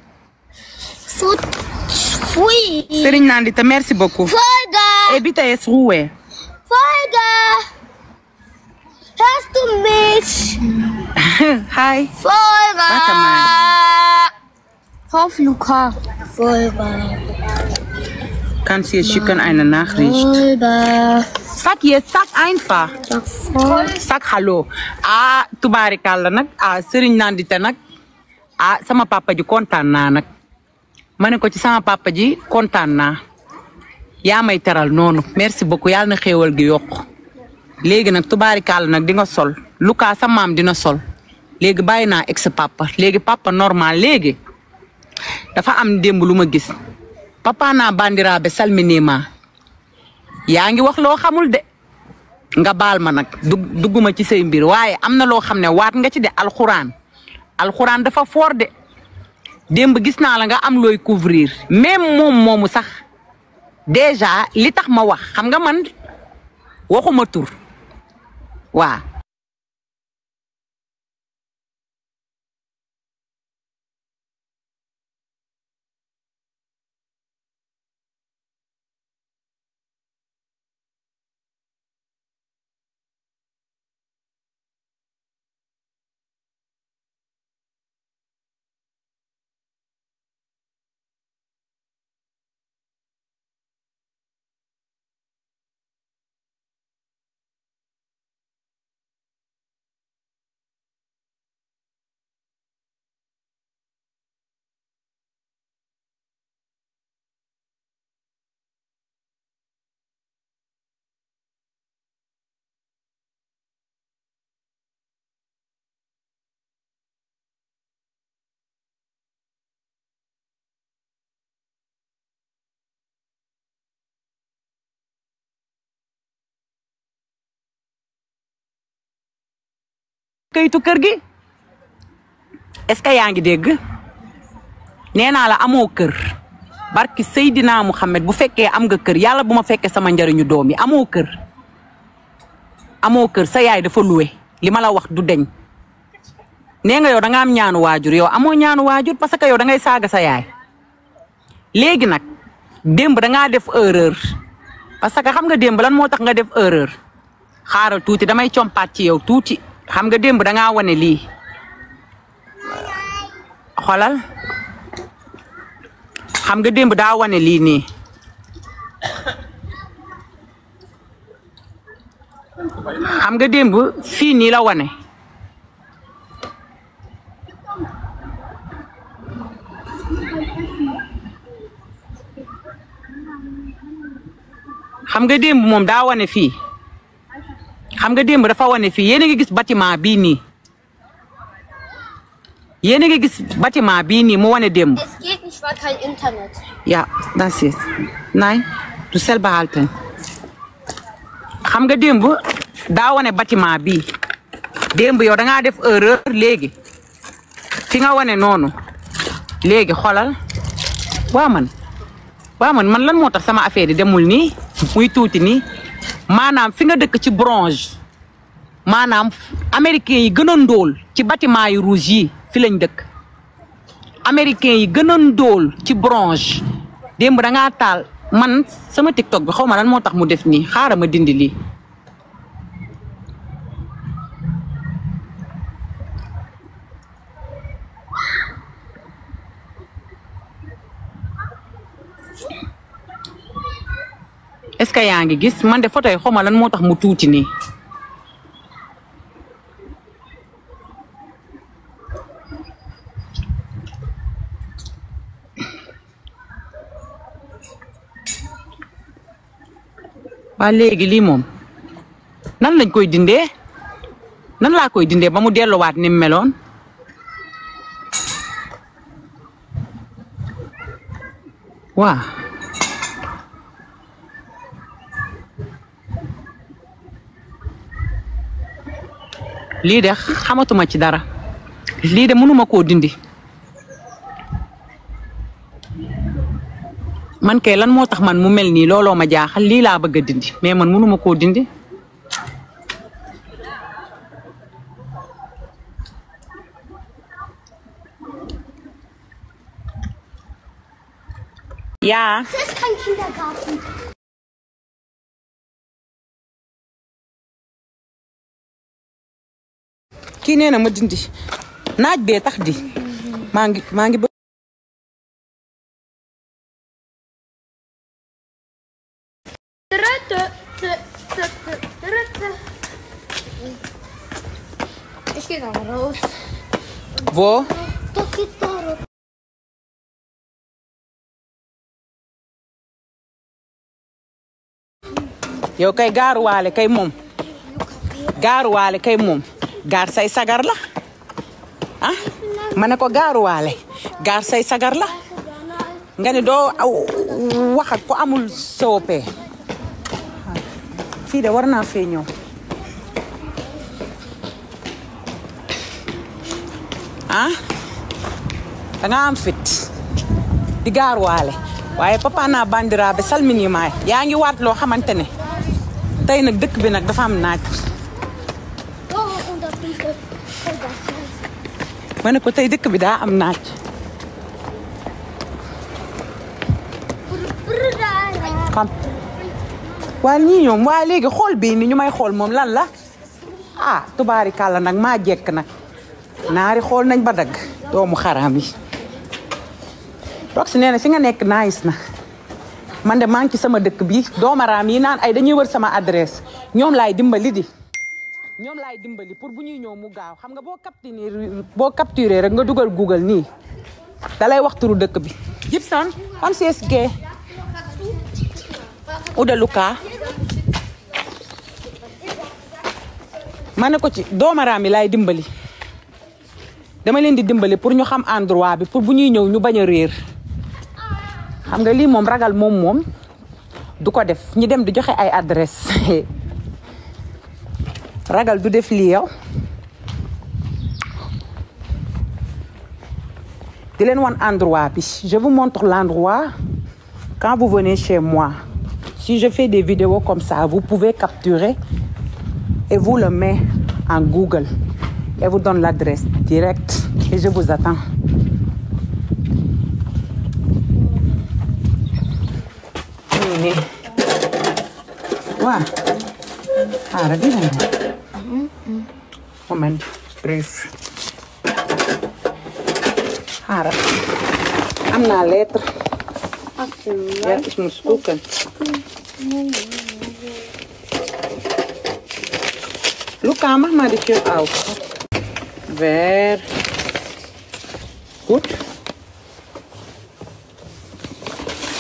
Pfui. Serigne Nandité, merci beaucoup. Folge. Evita es Ruhe. Folge. Hörst du mich? Hi. Folge. Warte mal. Auf Luca. Folge. Kannst hier schicken eine Nachricht. Folge. Sag jetzt, sag einfach. Sag hallo. Ah, tubaarikàlla nag. Ah, Serigne Nandité nag. Ah, sama papa ji kontaan naa nag. Ma ne ko ci sama papa ji kontaan naa. Yaa may teral noonu. Merci beaucoup. Yàlla na xéewal gi yokku. Léegi nag tubaarikàlla nag di nga sol. Luka sa maam dina sol. Léegi bàyyi naa ex papa. Léegi papa normal léegi. Dafa am démb lu ma gis. Papa naa bandiraaɓe salminima. Yaa ngi wax loo xamul de. Nga baal ma nag dugguma ci say mbir waaye am na loo xam ne waat nga ci de alxuraan. Alxuraan dafa fort de. Démb gis naa la nga am looy couvrir. Même moom moomu sax. Déjà li tax ma wax xam nga man waxuma tur. Waa. kayitu kër gi est-ce que yaa ngi dégg nee naa la amoo kër barki Seydina Muhammad bu fekkee am nga kër yàlla bu ma fekkee sama njariñu doom yi amoo kër sa yaay dafa luwe li ma la wax du deñ nee nga yow da nga am ñaanu waajur yow amoo ñaanu waajur parce que yow da ngay saaga sa yaay léegi nag démb da ngaa def erreur parce que xam nga démb lan moo tax nga def erreur xaaral tuuti damay compaat ci yow tuuti xam nga démb da ngaa wane lii xolal xam nga démb daa wane lii nii xam nga démb fii nii la wane xam nga démb moom daa wane fii xam nga démb dafa wane fii yéen a ngi gis bâtiment bii nii yéen a ngi gis bâtiment bii nii mu wane démb. Es geht nicht, weil kein Internet. Ja, das ist. Nein, du selber halten. xam nga démb daa wane bâtiment bii démb yow da ngaa def erreur léegi fi nga wane noonu léegi xolal waa man lan moo tax sama affaire yi demul nii muy tuuti nii maanaam fi nga dëkk ci bronze maanaam américains yi gën a ndóol ci bâtiment yu rouge yi fi lañ dëkk américains yi gën a ndóol ci bronze démb da ngaa taal man sama TikTok bi xaw ma lan moo tax mu def nii xaaral ma dindi lii est-ce que yaa ngi gis man de photo yi xaw ma lan moo tax mu tuuti nii waa léegi lii moom nan lañ koy dindee nan laa koy dindee ba mu delluwaat ni mu meloon waa lii de xamatuma ci dara lii de mënuma koo dindi man kay lan moo tax man mu mel nii looloo ma jaaxal lii laa bëgg a dindi mais man mënuma koo dindi yaa Das ist kein Kindergarten. kii nee na ma dindi naaj bee tax di maa ngi Ich gehe da raus. Wo? Da geht da raus. yow kay gaaruwaale kay moom gaar say sagar la ah ma ne ko gaaruwaale gaar say sagar la nga ne doo wax ak ko amul soopee fii de war naa fee ñëw ah danga am fit di gaaruwaale waaye papa naa bandiraabe salminimaay yaa ngi waat loo xamante ne tey nag dëkk bi nag dafa am naaj ma ne ko tey dëkk bi daa am naaj xam waaye ñii ñoom waaye léegi xool bii ni ñu may xool moom lan la ah tubaari kàlla nag maa jekk nag naari xool nañ ba dagg doomu xaraam yi Roxy nee na fi nga nekk nice na man de maa ngi ci sama dëkk bi doomaraam yi naan ay dañuy wër sama adresse ñoom laay dimbali pour bu ñuy ñëw mu gaaw xam nga boo capturé rek nga dugal Google nii dalay wax turu dëkk bi Gibson xam CSG Uda Luka ma ne ko ci doomaraam yi laay dimbali dama leen di dimbali pour ñu xam endroit bi pour bu ñuy ñëw ñu bañ a réer xam nga lii moom ragal moom du ko def ñi dem di joxe ay adresse ragal du def lii yow di leen wan endroit bi. Je vous montre l'endroit quand vous venez chez moi. Si je fais des vidéos comme ça, vous pouvez capturer et vous le mettez en Google et vous donne l'adresse directe et je vous attends. Wow. Moment, brief. Am na lettre. Ja, ich muss gucken. Luca, mach mal die Tür auf. Wer? Gut.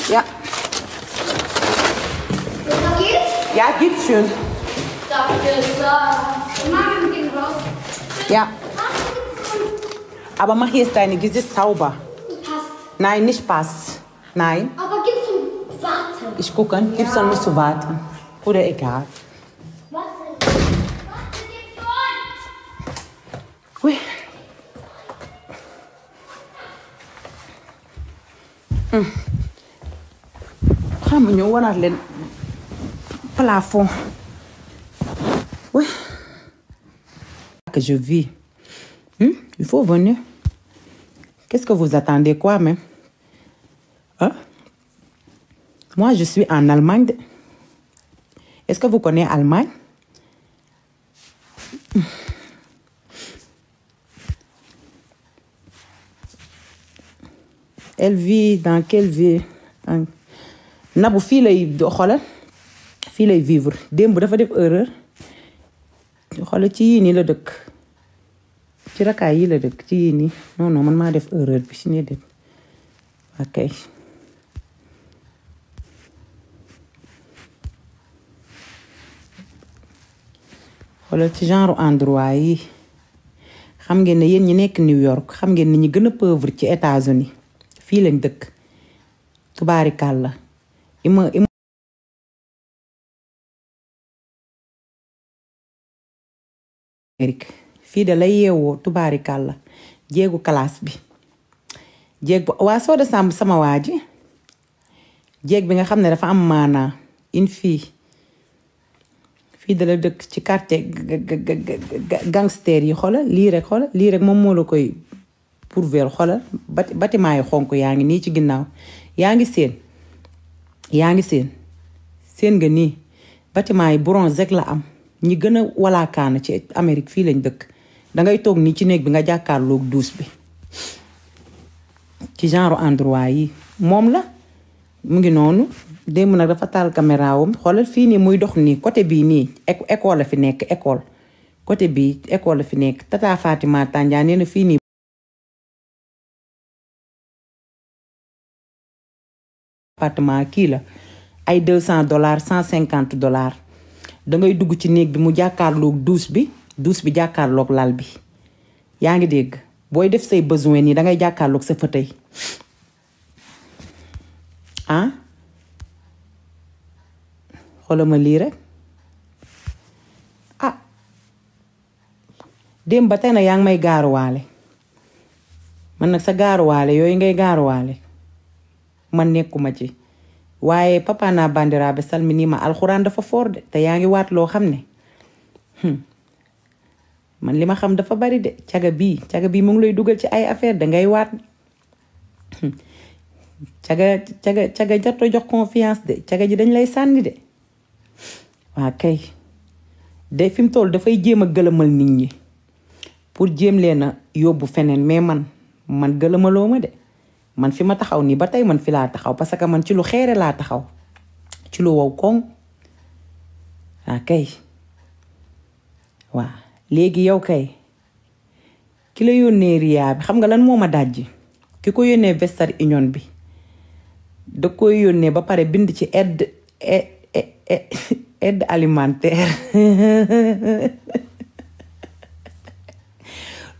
Ja. Ja, gibt's schön. Ja. Aber mach jetzt deine Gesicht sauber. Passt. Nein, nicht passt. Nein. Aber gibt's zum Warten? Ich gucke, gibt's doch nicht zu warten. Oder egal. Oui. Xam nga ñoo wanaat leen plafond. Oui. Que je vis. Il faut venir. Qu'est-ce que vous attendez quoi même? Hein? Moi, je suis en Allemagne. Est-ce que vous connaissez Allemagne? Elle vit dans quelle ville? Nabu fii lay xoolal fii lay vivre démb dafa def erreur xoolal ci yii nii la dëkk ci rakaay yi la dëkk ci yii nii non man maa def erreur bi si ne def ok xoolal ci genre endroit yi xam ngeen ne yéen ñi nekk New York xam ngeen ne ñi gën a pauvre ci États-Unis fii lañ dëkk tubaarikàlla fii da lay yeewoo tubaarikàlla jéegu classe bi jéeg bu waa soo de sàmb sama waa ji jéeg bi nga xam ne dafa am maanaa une fille fii da la dëkk ci quartier gangster yi xoolal lii rek moom moo la koy pourvoir xoolal bâtiment yi xonk yaa ngi nii ci ginnaaw yaa ngi seen nga nii bâtiment yi bronze rek la am ñi gën a walaakaana ci Amérique fii lañ dëkk dangay toog nii ci néeg bi nga jàkkaarloog douche bi ci genre endroit yi moom la mu ngi noonu démb nag dafa taal caméra wam xoolal fii nii muy dox nii côté bii nii école la fi nekk école côté bii école la fi nekk Tata Fatima Tandia nee na fii nii appartement kii la ay $200 $150 dangay dugg ci néeg bi mu jàkkaarloog douche bi jàkkaarloog lal bi yaa ngi dégg booy def say besoin nii dangay jàkkaarloog sa fauteuil ah xoolal ma lii rek ah démb ba tey na yaa ngi may gaaruwaale man nag sa gaaruwaale yooyu ngay gaaruwaale man nekkuma ci waaye papa naa bandiraabe salminima alxuraan dafa foor de te yaa ngi waat loo xam ne man li ma xam dafa bari de caga bii mu ngi lay dugal ci ay affaire dangay waat caga jarto jox confiance de caga ji dañ lay sànni de waa kay de fi mu toll dafay jéem a gëlëmal nit ñi pour jéem leen a yóbbu feneen mais man gëlëmaloo ma de man fi ma taxaw nii ba tey man fi laa taxaw parce que man ci lu xeere laa taxaw ci lu wow koŋ waa kay waa léegi yow kay ki la yónnee riyaa bi xam nga lan moo ma dajji ki ko yónnee Western Union bi da koy yónnee ba pare bind ci aide alimentaire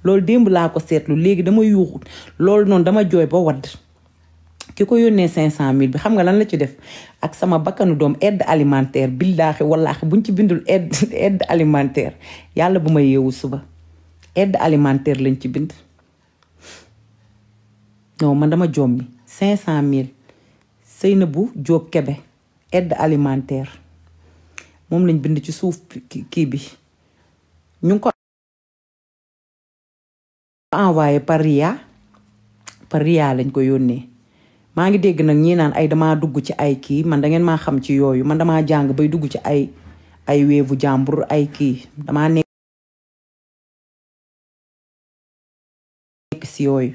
loolu démb laa ko seetlu léegi dama yuuxu loolu noonu dama jooy ba wadd ki ko yónnee 500,000 bi xam nga lan la ci def ak sama bakkanu doom aide alimentaire billaahi wallaahi buñ ci bindul aide alimentaire yàlla bu ma yeewu suba aide alimentaire lañ ci bind non man dama jommi 500 000 Seynabou Diop Kébé aide alimentaire moom lañ bind ci suuf kii bi ñu ngi ko envoyé par Ria lañ ko yónnee. maa ngi dégg nag ñii naan ay damaa dugg ci ay kii man da ngeen maa xam ci yooyu man damaa jàng bay dugg ci ay weevu jàmbur ay kii damaa nekk si yooyu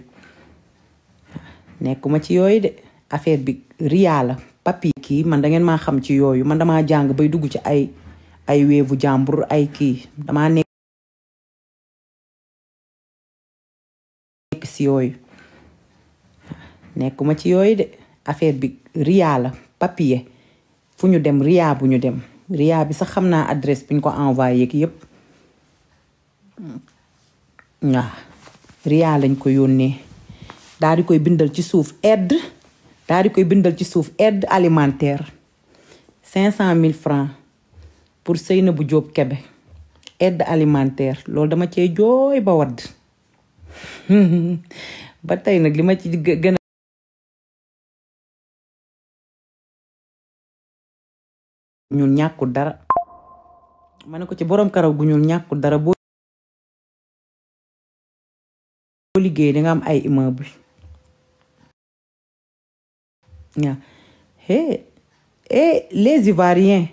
nekkuma ci yooyu de affaire bi Ria la papier kii man da ngeen maa xam ci yooyu man damaa jàng bay dugg ci ay weevu jàmbur ay kii damaa nekk si yooyu nekkuma ci yooyu de affaire bi Ria la papier fu ñu dem Ria bu ñu dem Ria bi sax xam naa adresse bi ñu ko envoyé yeeg yépp waaw Ria lañ ko yónnee daal di koy bindal ci suuf aide alimentaire 500 000 francs pour Seynabou Diop Kébé aide alimentaire loolu dama cee jooy ba wadd ba tey nag li ma ci gën a ñuul ñàkkul dara ma ne ko ci boroom karaw gu ñuul ñàkkul dara boo liggéey danga am ay immeuble waaw et les Ivoiriens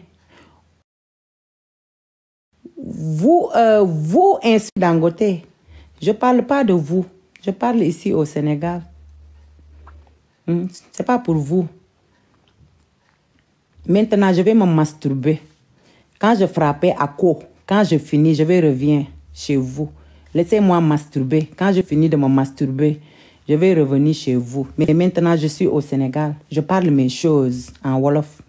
vous ainsi Dangote je parle pas de vous je parle ici au Sénégal c'est pas pour vous. Maintenant, je vais me masturber. Quand je frappais à quoi, quand je finis, je vais revenir chez vous. Laissez-moi masturber. Quand je finis de me masturber, je vais revenir chez vous. Mais maintenant, je suis au Sénégal. Je parle mes choses en Wolof.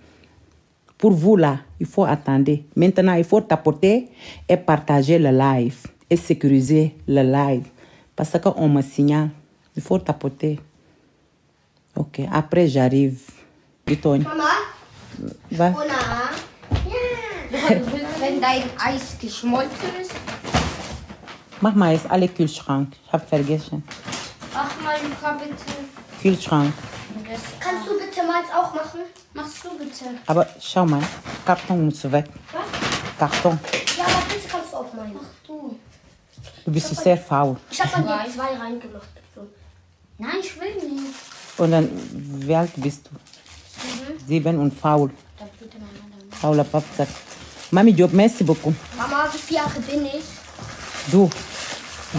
Pour vous, là, il faut attendre. Maintenant, il faut tapoter et partager le live. Et sécuriser le live. Parce qu'on me signale. Il faut tapoter. Ok, après, j'arrive. Dis-toi. Was? Wenn dein Eis geschmolzen ist. Mach mal jetzt alle Kühlschrank. Ich hab vergessen. Mach mal, Luca, bitte. Kühlschrank. Kannst du bitte meins auch machen? Machst du bitte. Aber schau mal, Karton muss weg. Was? Karton. Ja, aber bitte kannst du auch meins. Mach du. Du bist sehr faul. Ich hab mal die 2 reingemacht. So. Nein, ich will nicht. Und dann, wie alt bist du? 7 und faul. Dann bitte Mama. Fauler Pappsack. Mami Diop, merci beaucoup. Mama, wie viele Jahre bin ich? Du.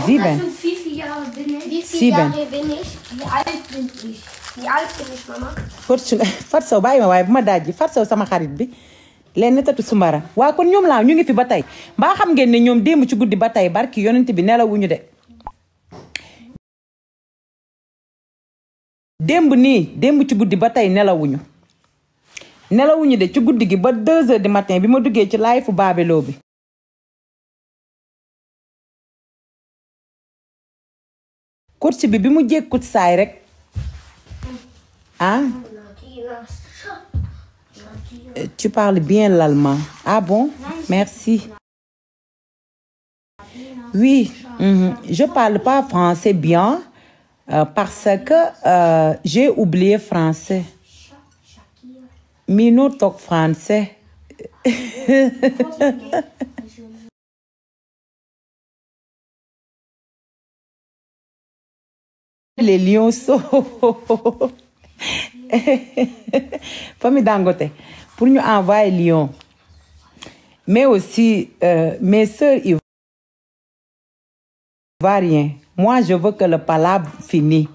7. Also, wie viele Jahre bin ich? Wie viele 7. Jahre bin ich? Wie alt bin ich? Wie alt bin ich, Mama? Fatou Sow bàyyi ma waaye bu ma dajji Fatou Sow sama xarit bi leen netatu sumbara waa kon ñoom laa ñu ngi fi ba tey mbaa xam ngeen ne ñoom démb ci guddi ba tey barki yonent bi nelawuñu de démb ci guddi ba tey nelawuñu de ci guddi gi ba 2 heures du matin bi ma duggee ci live fu Babeloo bi course bi mu jékkut saay rek ah tu parles bien l'allemand ah bon merci oui je parle pas français bien parce que j'ai oublié français Mino toog français les lionceaux famille Dangote pour ñu envoyer Lyon mais aussi mes sœurs ivoiriens moi je veux que le palabre finisse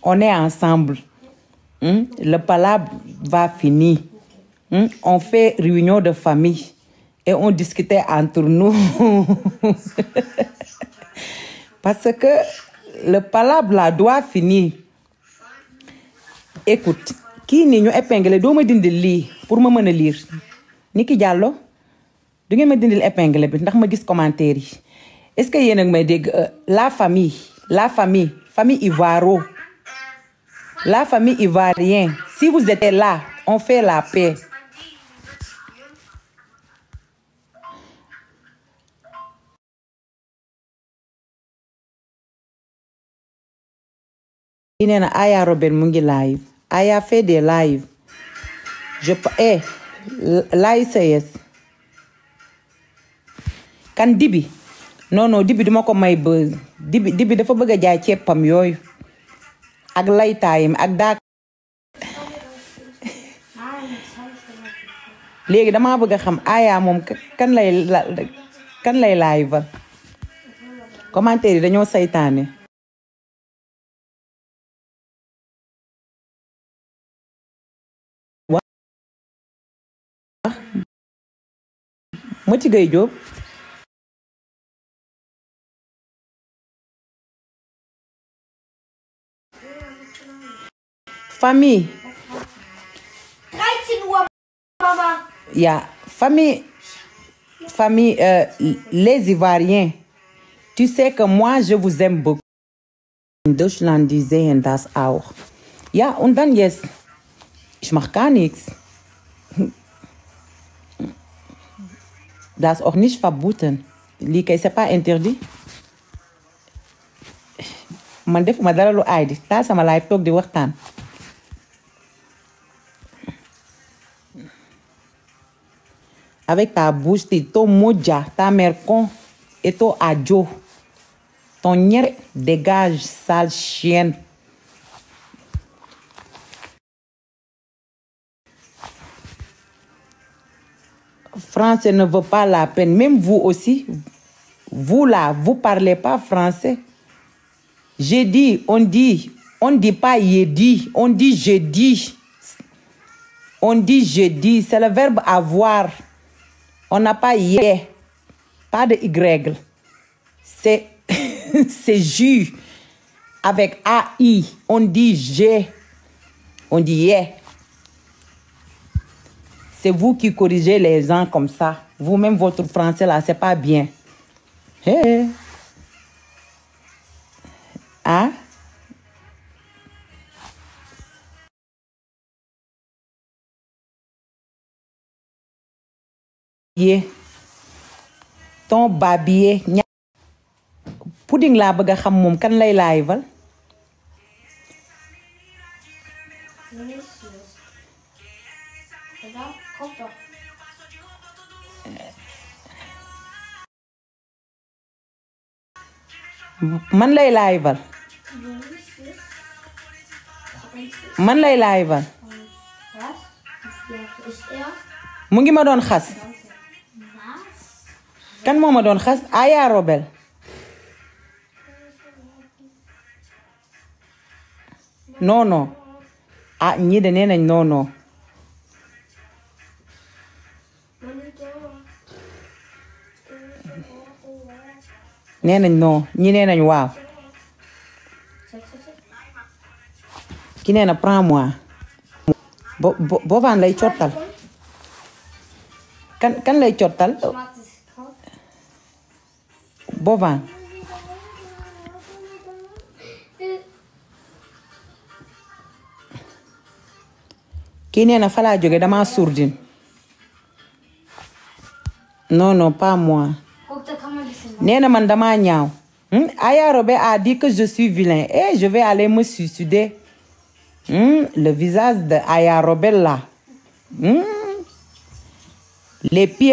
on est ensemble le palabre va finir on fait réunion de famille et on discutait entre nous parce que le palabre là doit finir écoute kii nii ñu épinglé doo ma dindil lii pour ma mën a lire Niki Diallo du ngeen ma dindil épinglé bi ndax ma gis commentaire yi est-ce que yéen a ngi may dégg la famille ivoiro la famille ivoirienne si vous êtes là on fait la paix kii nee na Aya Robert mu ngi live. Aya fait des live. Laïsa yes. Kan Dibi. Non Dibi duma ko may buzz. Dibi dafa bëgg a jaay ceppam yooyu. Ak laytaayam ak daa. Léegi dama bëgg a xam Aya moom kan lay live. Commentaire yi dañoo saytaane. Mati Gueye Diop. Famille. 13 Uhr, Mama. Ja, famille, les Ivoiriens. Tu sais que moi, je vous aime beaucoup. In Deutschland, die sehen das auch. Ja, und dann jetzt. Ich mach gar nichts. Das ist auch nicht verboten. C'est pas interdit. Man def ma dara lu aay di taal sama live toog di waxtaan. Avec ta bouche, ton moja, ta mère con et ton adjo. Ton nier dégage, sale chienne. Français ne vaut pas la peine. Même vous aussi, vous là, vous parlez pas français. J'ai dit, on dit pas j'ai dit, on dit je dis. On dit je dis, c'est le verbe avoir. On n'a pas yé, pas de y. C'est c'est jus avec AI. On dit je, on dit yé. C'est vous qui corrigez les gens comme ça. Vous-même, votre français là, c'est pas bien. Hey. Hein? Yeah. Ton babier. Pudding laa bëgg a xam moom kan lay live-al. Man lay live-al. Man lay live-al. Mu ngi ma doon xas. Kan moo ma doon xas? Aya Robel. Non. Ah, ñii de nee nañ non. Nee nañ non, ñi nee nañ waaw. Ki nee na prends-moi. Bovan lay cottal. Kan lay cottal? Bovan. Kii nee na fa laa jóge dama sourdine. Non, pas moi. Nee na man dama ñaaw. Aya Robert a dit que je suis vilain. Et je vais aller me suicider. Le visage de Aya Robert là. Les pieds